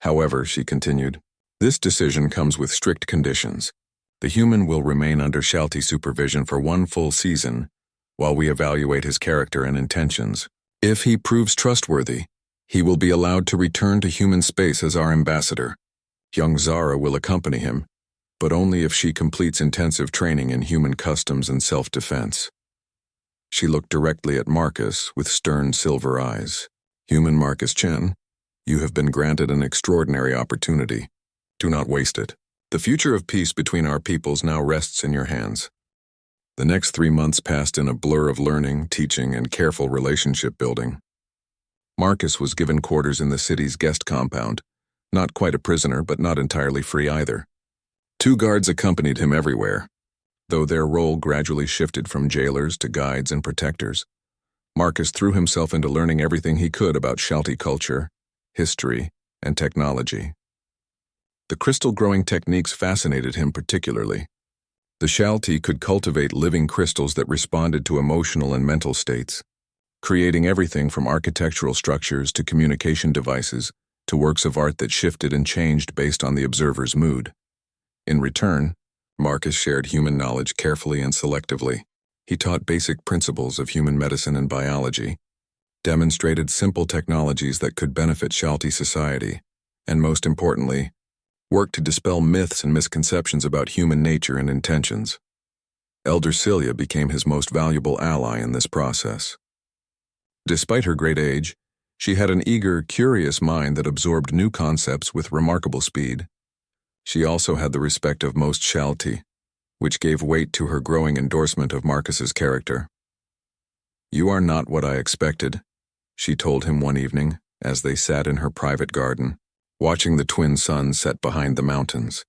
"However," she continued, "this decision comes with strict conditions. The human will remain under Shalti supervision for 1 full season, while we evaluate his character and intentions. If he proves trustworthy, he will be allowed to return to human space as our ambassador. Young Zara will accompany him, but only if she completes intensive training in human customs and self-defense." She looked directly at Marcus with stern silver eyes. "Human Marcus Chen, you have been granted an extraordinary opportunity. Do not waste it. The future of peace between our peoples now rests in your hands." The next 3 months passed in a blur of learning, teaching, and careful relationship building. Marcus was given quarters in the city's guest compound, not quite a prisoner, but not entirely free either. 2 guards accompanied him everywhere, though their role gradually shifted from jailers to guides and protectors. Marcus threw himself into learning everything he could about Shalti culture, history, and technology. The crystal growing techniques fascinated him particularly. The Shalti could cultivate living crystals that responded to emotional and mental states, creating everything from architectural structures to communication devices to works of art that shifted and changed based on the observer's mood. In return, Marcus shared human knowledge carefully and selectively. He taught basic principles of human medicine and biology, demonstrated simple technologies that could benefit Shalti society, and most importantly, worked to dispel myths and misconceptions about human nature and intentions. Elder Celia became his most valuable ally in this process. Despite her great age, she had an eager, curious mind that absorbed new concepts with remarkable speed. She also had the respect of most Shalti, which gave weight to her growing endorsement of Marcus's character. "You are not what I expected," she told him one evening as they sat in her private garden, watching the twin suns set behind the mountains.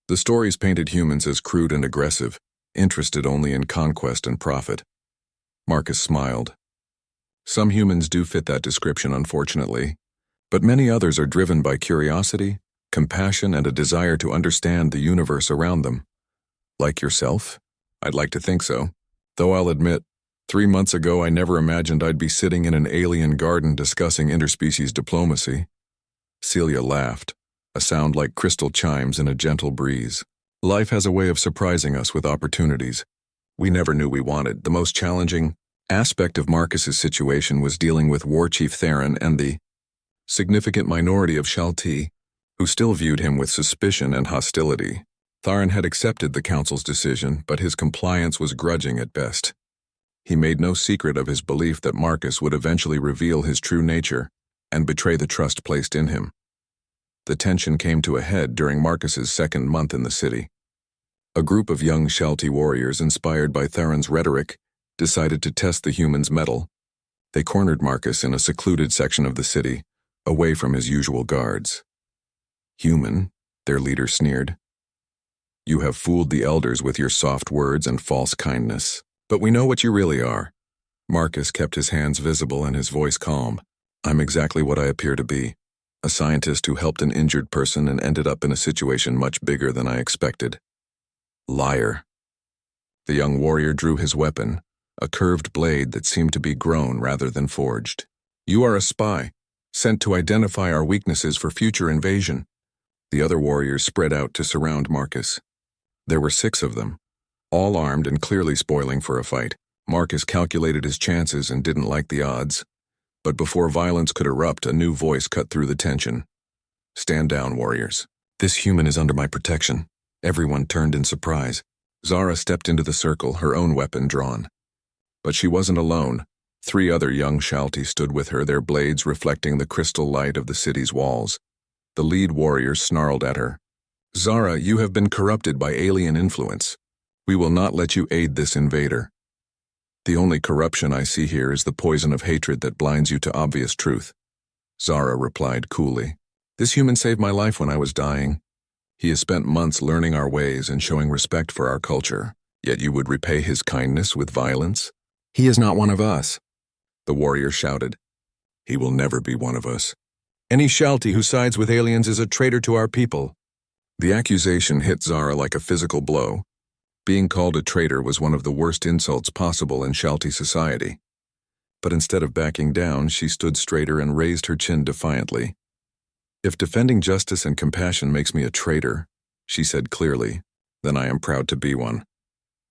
The stories painted humans as crude and aggressive, interested only in conquest and profit. Marcus smiled. "Some humans do fit that description, unfortunately, but many others are driven by curiosity, compassion, and a desire to understand the universe around them. Like yourself? I'd like to think so. Though I'll admit, 3 months ago I never imagined I'd be sitting in an alien garden discussing interspecies diplomacy." Celia laughed, a sound like crystal chimes in a gentle breeze. "Life has a way of surprising us with opportunities we never knew we wanted." The most challenging aspect of Marcus's situation was dealing with War Chief Theron and the significant minority of Shalti, who still viewed him with suspicion and hostility. Theron had accepted the council's decision, but his compliance was grudging at best. He made no secret of his belief that Marcus would eventually reveal his true nature and betray the trust placed in him. The tension came to a head during Marcus's 2nd month in the city. A group of young Shalti warriors, inspired by Theron's rhetoric, decided to test the human's mettle. They cornered Marcus in a secluded section of the city, away from his usual guards. "Human," their leader sneered. "You have fooled the elders with your soft words and false kindness. But we know what you really are." Marcus kept his hands visible and his voice calm. "I'm exactly what I appear to be. A scientist who helped an injured person and ended up in a situation much bigger than I expected." "Liar." The young warrior drew his weapon, a curved blade that seemed to be grown rather than forged. "You are a spy, sent to identify our weaknesses for future invasion." The other warriors spread out to surround Marcus. There were 6 of them, all armed and clearly spoiling for a fight. Marcus calculated his chances and didn't like the odds. But before violence could erupt, a new voice cut through the tension. "Stand down, warriors. This human is under my protection." Everyone turned in surprise. Zara stepped into the circle, her own weapon drawn. But she wasn't alone. 3 other young Shalti stood with her, their blades reflecting the crystal light of the city's walls. The lead warrior snarled at her. "Zara, you have been corrupted by alien influence. We will not let you aid this invader." "The only corruption I see here is the poison of hatred that blinds you to obvious truth," Zara replied coolly. "This human saved my life when I was dying. He has spent months learning our ways and showing respect for our culture, yet you would repay his kindness with violence? He is not one of us," the warrior shouted. "He will never be one of us. Any Shalti who sides with aliens is a traitor to our people." The accusation hit Zara like a physical blow. Being called a traitor was one of the worst insults possible in Shalti society. But instead of backing down, she stood straighter and raised her chin defiantly. "If defending justice and compassion makes me a traitor," she said clearly, "then I am proud to be one."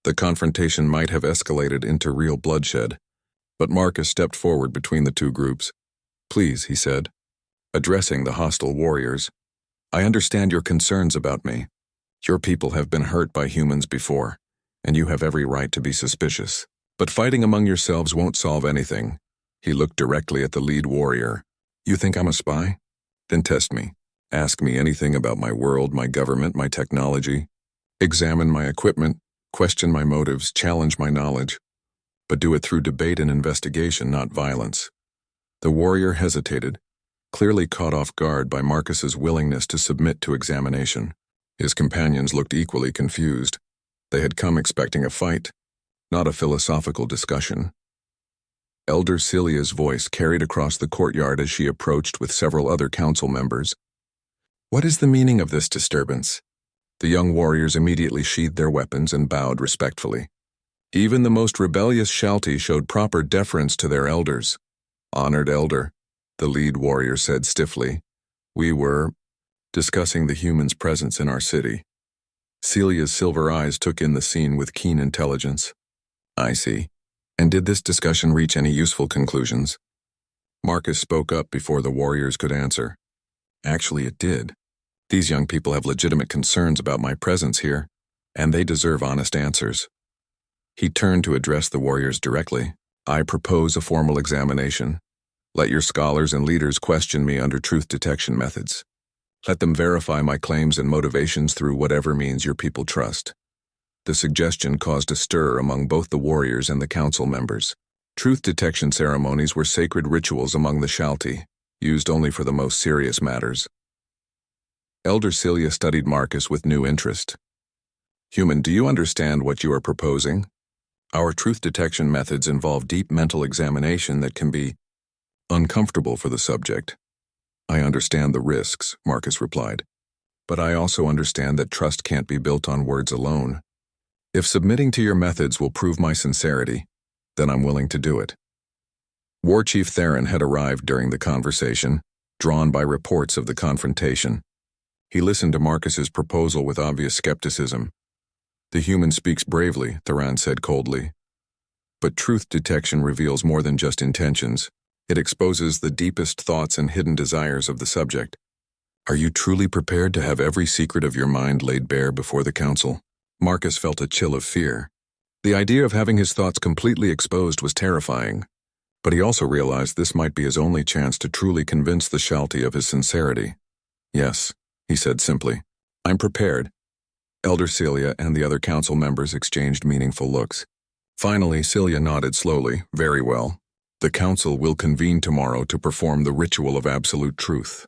The confrontation might have escalated into real bloodshed, but Marcus stepped forward between the 2 groups. "Please," he said, addressing the hostile warriors, "I understand your concerns about me. Your people have been hurt by humans before, and you have every right to be suspicious. But fighting among yourselves won't solve anything." He looked directly at the lead warrior. "You think I'm a spy? Then test me. Ask me anything about my world, my government, my technology. Examine my equipment, question my motives, challenge my knowledge. But do it through debate and investigation, not violence." The warrior hesitated, clearly caught off guard by Marcus's willingness to submit to examination. His companions looked equally confused. They had come expecting a fight, not a philosophical discussion. Elder Celia's voice carried across the courtyard as she approached with several other council members. "What is the meaning of this disturbance?" The young warriors immediately sheathed their weapons and bowed respectfully. Even the most rebellious Shalti showed proper deference to their elders. "Honored elder," the lead warrior said stiffly, "we were discussing the human's presence in our city." Celia's silver eyes took in the scene with keen intelligence. "I see. And did this discussion reach any useful conclusions?" Marcus spoke up before the warriors could answer. "Actually, it did. These young people have legitimate concerns about my presence here, and they deserve honest answers." He turned to address the warriors directly. "I propose a formal examination. Let your scholars and leaders question me under truth detection methods. Let them verify my claims and motivations through whatever means your people trust." The suggestion caused a stir among both the warriors and the council members. Truth detection ceremonies were sacred rituals among the Shalti, used only for the most serious matters. Elder Celia studied Marcus with new interest. "Human, do you understand what you are proposing? Our truth detection methods involve deep mental examination that can be uncomfortable for the subject." "I understand the risks," Marcus replied. "But I also understand that trust can't be built on words alone. If submitting to your methods will prove my sincerity, then I'm willing to do it." War Chief Theron had arrived during the conversation, drawn by reports of the confrontation. He listened to Marcus's proposal with obvious skepticism. "The human speaks bravely," Theron said coldly. "But truth detection reveals more than just intentions. It exposes the deepest thoughts and hidden desires of the subject. Are you truly prepared to have every secret of your mind laid bare before the council?" Marcus felt a chill of fear. The idea of having his thoughts completely exposed was terrifying, but he also realized this might be his only chance to truly convince the Shalti of his sincerity. "Yes," he said simply. "I'm prepared." Elder Celia and the other council members exchanged meaningful looks. Finally, Celia nodded slowly. "Very well. The council will convene tomorrow to perform the ritual of absolute truth.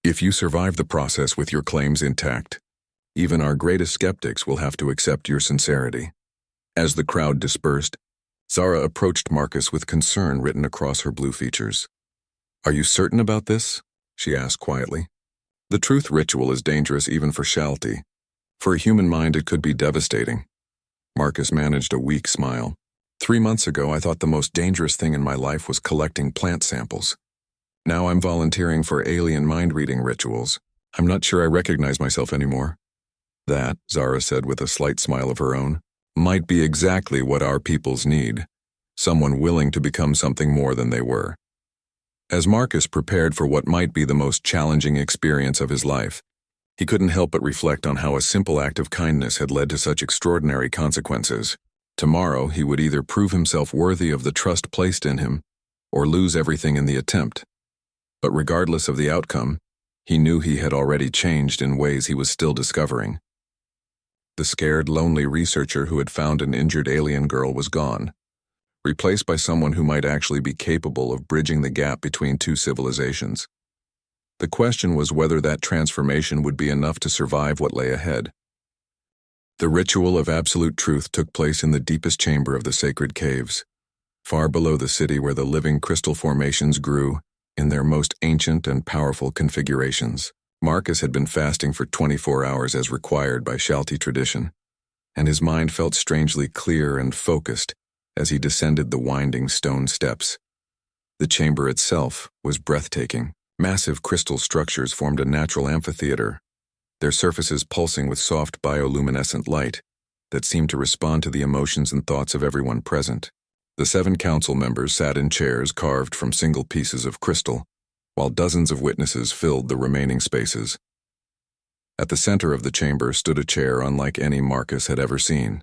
If you survive the process with your claims intact, even our greatest skeptics will have to accept your sincerity. As the crowd dispersed, Zara approached Marcus with concern written across her blue features. "Are you certain about this?" she asked quietly. "The truth ritual is dangerous even for Shalti. For a human mind, it could be devastating." Marcus managed a weak smile. 3 months ago, I thought the most dangerous thing in my life was collecting plant samples. Now I'm volunteering for alien mind-reading rituals. I'm not sure I recognize myself anymore. That, Zara said with a slight smile of her own, might be exactly what our peoples need. Someone willing to become something more than they were. As Marcus prepared for what might be the most challenging experience of his life, he couldn't help but reflect on how a simple act of kindness had led to such extraordinary consequences. Tomorrow, he would either prove himself worthy of the trust placed in him, or lose everything in the attempt. But regardless of the outcome, he knew he had already changed in ways he was still discovering. The scared, lonely researcher who had found an injured alien girl was gone, replaced by someone who might actually be capable of bridging the gap between two civilizations. The question was whether that transformation would be enough to survive what lay ahead. The ritual of absolute truth took place in the deepest chamber of the sacred caves, far below the city where the living crystal formations grew in their most ancient and powerful configurations. Marcus had been fasting for 24 hours as required by Shalti tradition, and his mind felt strangely clear and focused as he descended the winding stone steps. The chamber itself was breathtaking. Massive crystal structures formed a natural amphitheater, their surfaces pulsing with soft bioluminescent light that seemed to respond to the emotions and thoughts of everyone present. The 7 council members sat in chairs carved from single pieces of crystal, while dozens of witnesses filled the remaining spaces. At the center of the chamber stood a chair unlike any Marcus had ever seen.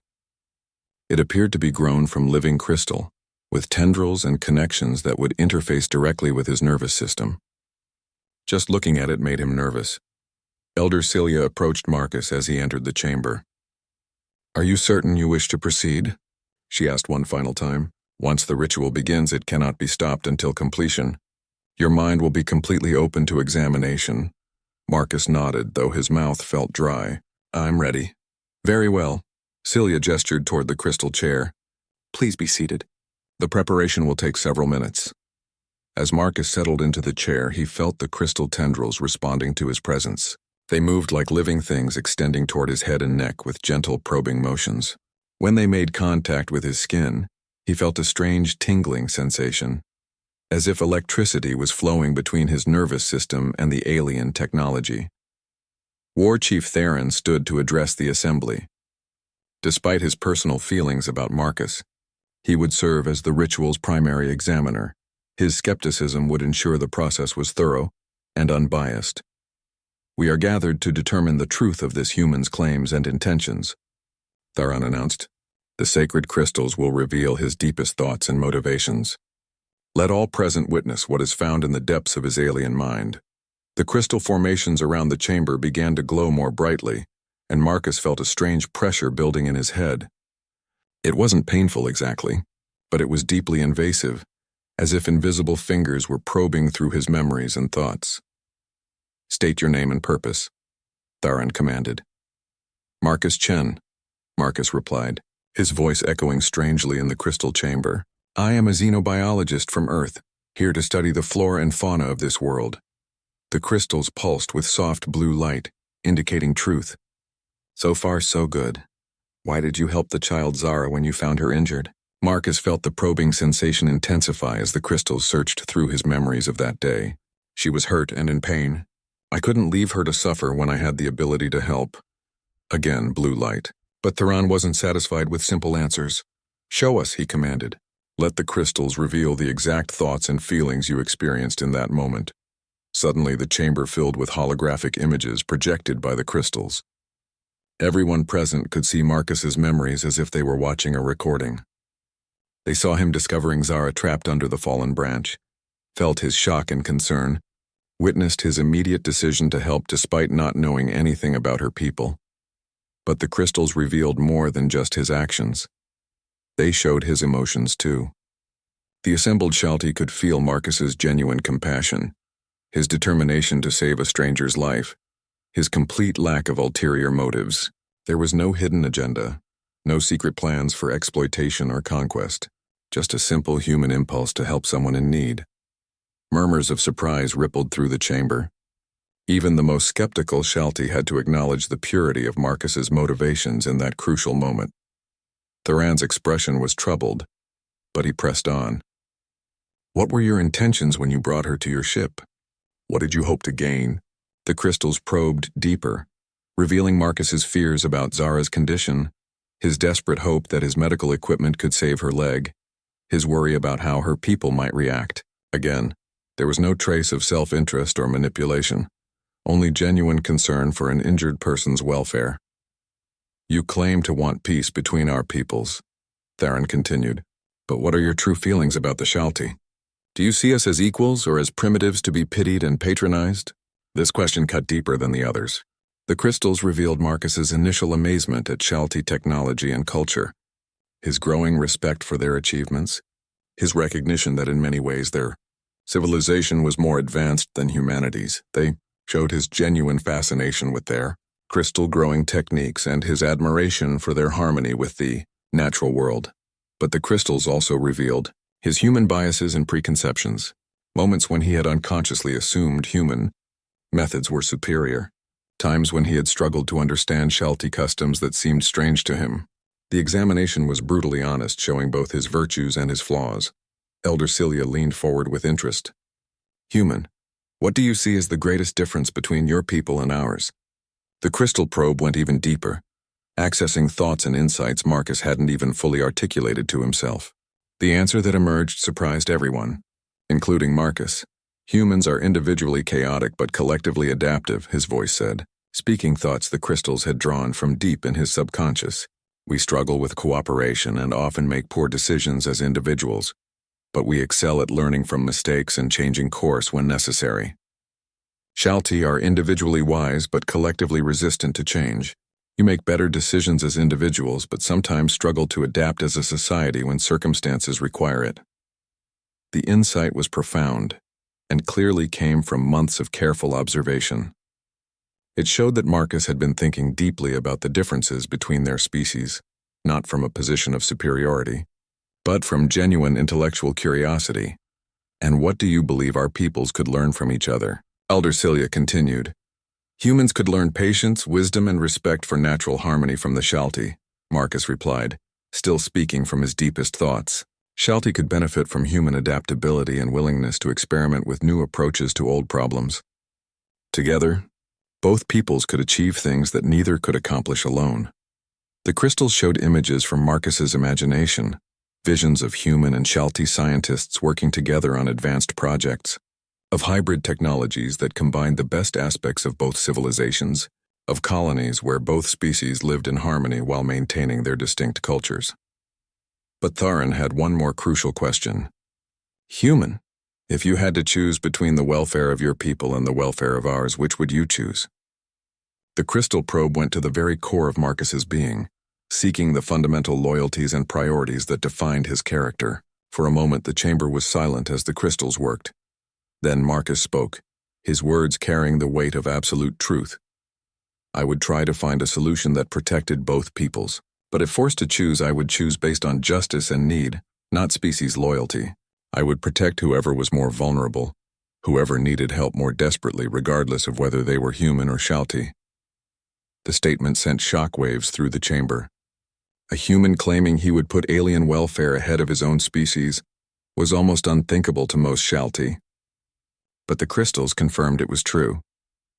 It appeared to be grown from living crystal, with tendrils and connections that would interface directly with his nervous system. Just looking at it made him nervous. Elder Celia approached Marcus as he entered the chamber. "Are you certain you wish to proceed?" she asked one final time. "Once the ritual begins, it cannot be stopped until completion. Your mind will be completely open to examination." Marcus nodded, though his mouth felt dry. "I'm ready." "Very well." Celia gestured toward the crystal chair. "Please be seated. The preparation will take several minutes." As Marcus settled into the chair, he felt the crystal tendrils responding to his presence. They moved like living things extending toward his head and neck with gentle probing motions. When they made contact with his skin, he felt a strange tingling sensation, as if electricity was flowing between his nervous system and the alien technology. War Chief Theron stood to address the assembly. Despite his personal feelings about Marcus, he would serve as the ritual's primary examiner. His skepticism would ensure the process was thorough and unbiased. "We are gathered to determine the truth of this human's claims and intentions," Theron announced. "The sacred crystals will reveal his deepest thoughts and motivations. Let all present witness what is found in the depths of his alien mind." The crystal formations around the chamber began to glow more brightly, and Marcus felt a strange pressure building in his head. It wasn't painful exactly, but it was deeply invasive, as if invisible fingers were probing through his memories and thoughts. "State your name and purpose," Theron commanded. "Marcus Chen," Marcus replied, his voice echoing strangely in the crystal chamber. "I am a xenobiologist from Earth, here to study the flora and fauna of this world." The crystals pulsed with soft blue light, indicating truth. "So far, so good. Why did you help the child Zara when you found her injured?" Marcus felt the probing sensation intensify as the crystals searched through his memories of that day. "She was hurt and in pain. I couldn't leave her to suffer when I had the ability to help." Again, blue light. But Theron wasn't satisfied with simple answers. "Show us," he commanded. "Let the crystals reveal the exact thoughts and feelings you experienced in that moment." Suddenly, the chamber filled with holographic images projected by the crystals. Everyone present could see Marcus's memories as if they were watching a recording. They saw him discovering Zara trapped under the fallen branch, felt his shock and concern, witnessed his immediate decision to help despite not knowing anything about her people. But the crystals revealed more than just his actions. They showed his emotions too. The assembled Shalti could feel Marcus's genuine compassion, his determination to save a stranger's life, his complete lack of ulterior motives. There was no hidden agenda, no secret plans for exploitation or conquest, just a simple human impulse to help someone in need. Murmurs of surprise rippled through the chamber. Even the most skeptical Shalti had to acknowledge the purity of Marcus's motivations in that crucial moment. Thuran's expression was troubled, but he pressed on. What were your intentions when you brought her to your ship? What did you hope to gain? The crystals probed deeper, revealing Marcus's fears about Zara's condition, his desperate hope that his medical equipment could save her leg, his worry about how her people might react. Again, there was no trace of self-interest or manipulation, only genuine concern for an injured person's welfare. You claim to want peace between our peoples, Thuran continued, but what are your true feelings about the Shalti? Do you see us as equals or as primitives to be pitied and patronized? This question cut deeper than the others. The crystals revealed Marcus's initial amazement at Shalti technology and culture, his growing respect for their achievements, his recognition that in many ways their civilization was more advanced than humanity's. They showed his genuine fascination with their crystal-growing techniques and his admiration for their harmony with the natural world. But the crystals also revealed his human biases and preconceptions, moments when he had unconsciously assumed human methods were superior, times when he had struggled to understand Shalti customs that seemed strange to him. The examination was brutally honest, showing both his virtues and his flaws. Elder Celia leaned forward with interest. Human, what do you see as the greatest difference between your people and ours? The crystal probe went even deeper, accessing thoughts and insights Marcus hadn't even fully articulated to himself. The answer that emerged surprised everyone, including Marcus. Humans are individually chaotic but collectively adaptive, his voice said, speaking thoughts the crystals had drawn from deep in his subconscious. We struggle with cooperation and often make poor decisions as individuals, but we excel at learning from mistakes and changing course when necessary. Shalti are individually wise but collectively resistant to change. You make better decisions as individuals but sometimes struggle to adapt as a society when circumstances require it. The insight was profound and clearly came from months of careful observation. It showed that Marcus had been thinking deeply about the differences between their species, not from a position of superiority, but from genuine intellectual curiosity. And what do you believe our peoples could learn from each other? Elder Celia continued. Humans could learn patience, wisdom, and respect for natural harmony from the Shalti, Marcus replied, still speaking from his deepest thoughts. Shalti could benefit from human adaptability and willingness to experiment with new approaches to old problems. Together, both peoples could achieve things that neither could accomplish alone. The crystals showed images from Marcus's imagination, visions of human and Shalti scientists working together on advanced projects, of hybrid technologies that combined the best aspects of both civilizations, of colonies where both species lived in harmony while maintaining their distinct cultures. But Thuran had one more crucial question. Human, if you had to choose between the welfare of your people and the welfare of ours, which would you choose? The crystal probe went to the very core of Marcus's being, seeking the fundamental loyalties and priorities that defined his character. For a moment the chamber was silent as the crystals worked. Then Marcus spoke, his words carrying the weight of absolute truth. I would try to find a solution that protected both peoples, but if forced to choose, I would choose based on justice and need, not species loyalty. I would protect whoever was more vulnerable, whoever needed help more desperately, regardless of whether they were human or Shalti. The statement sent shockwaves through the chamber. A human claiming he would put alien welfare ahead of his own species was almost unthinkable to most Shalti. But the crystals confirmed it was true.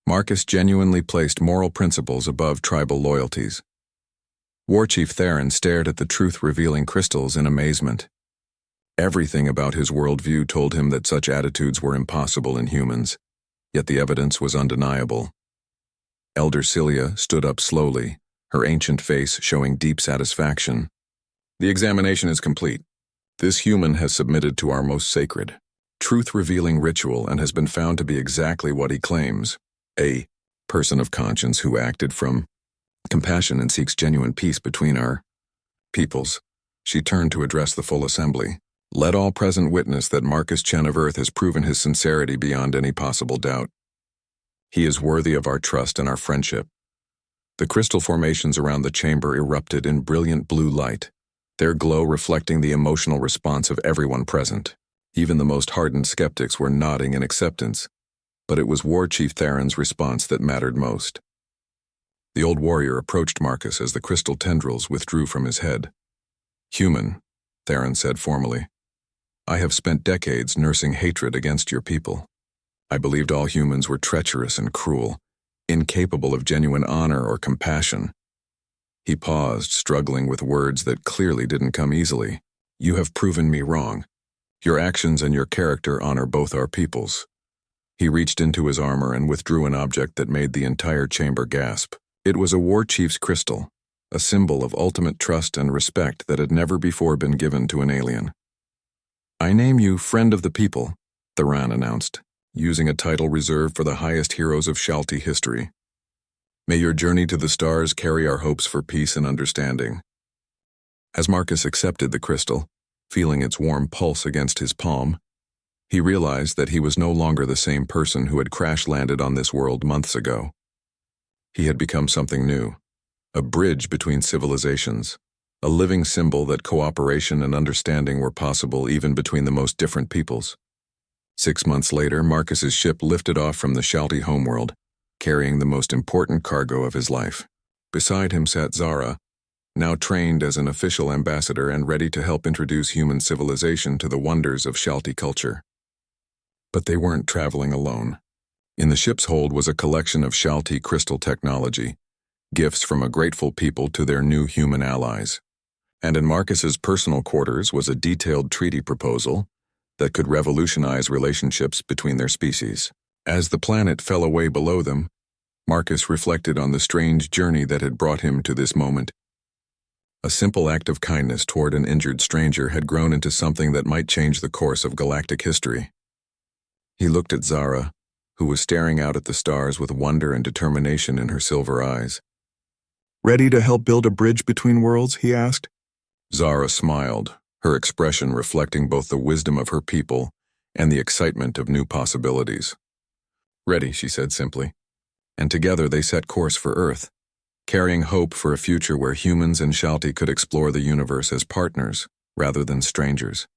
Marcus genuinely placed moral principles above tribal loyalties. War Chief Thuran stared at the truth-revealing crystals in amazement. Everything about his worldview told him that such attitudes were impossible in humans, yet the evidence was undeniable. Elder Celia stood up slowly, her ancient face showing deep satisfaction. The examination is complete. This human has submitted to our most sacred, truth-revealing ritual and has been found to be exactly what he claims, a person of conscience who acted from compassion and seeks genuine peace between our peoples. She turned to address the full assembly. Let all present witness that Marcus Chen of Earth has proven his sincerity beyond any possible doubt. He is worthy of our trust and our friendship. The crystal formations around the chamber erupted in brilliant blue light, their glow reflecting the emotional response of everyone present. Even the most hardened skeptics were nodding in acceptance, but it was War Chief Theron's response that mattered most. The old warrior approached Marcus as the crystal tendrils withdrew from his head. "Human," Theron said formally, "I have spent decades nursing hatred against your people. I believed all humans were treacherous and cruel, incapable of genuine honor or compassion." He paused, struggling with words that clearly didn't come easily. "You have proven me wrong. Your actions and your character honor both our peoples." He reached into his armor and withdrew an object that made the entire chamber gasp. It was a war chief's crystal, a symbol of ultimate trust and respect that had never before been given to an alien. "I name you Friend of the People," Theron announced, using a title reserved for the highest heroes of Shalti history. "May your journey to the stars carry our hopes for peace and understanding." As Marcus accepted the crystal, feeling its warm pulse against his palm, he realized that he was no longer the same person who had crash-landed on this world months ago. He had become something new, a bridge between civilizations, a living symbol that cooperation and understanding were possible even between the most different peoples. 6 months later, Marcus's ship lifted off from the Shalti homeworld, carrying the most important cargo of his life. Beside him sat Zara, now trained as an official ambassador and ready to help introduce human civilization to the wonders of Shalti culture. But they weren't traveling alone. In the ship's hold was a collection of Shalti crystal technology, gifts from a grateful people to their new human allies. And in Marcus's personal quarters was a detailed treaty proposal that could revolutionize relationships between their species. As the planet fell away below them, Marcus reflected on the strange journey that had brought him to this moment. A simple act of kindness toward an injured stranger had grown into something that might change the course of galactic history. He looked at Zara, who was staring out at the stars with wonder and determination in her silver eyes. "Ready to help build a bridge between worlds?" he asked. Zara smiled, her expression reflecting both the wisdom of her people and the excitement of new possibilities. "Ready," she said simply, and together they set course for Earth, carrying hope for a future where humans and Shalti could explore the universe as partners rather than strangers.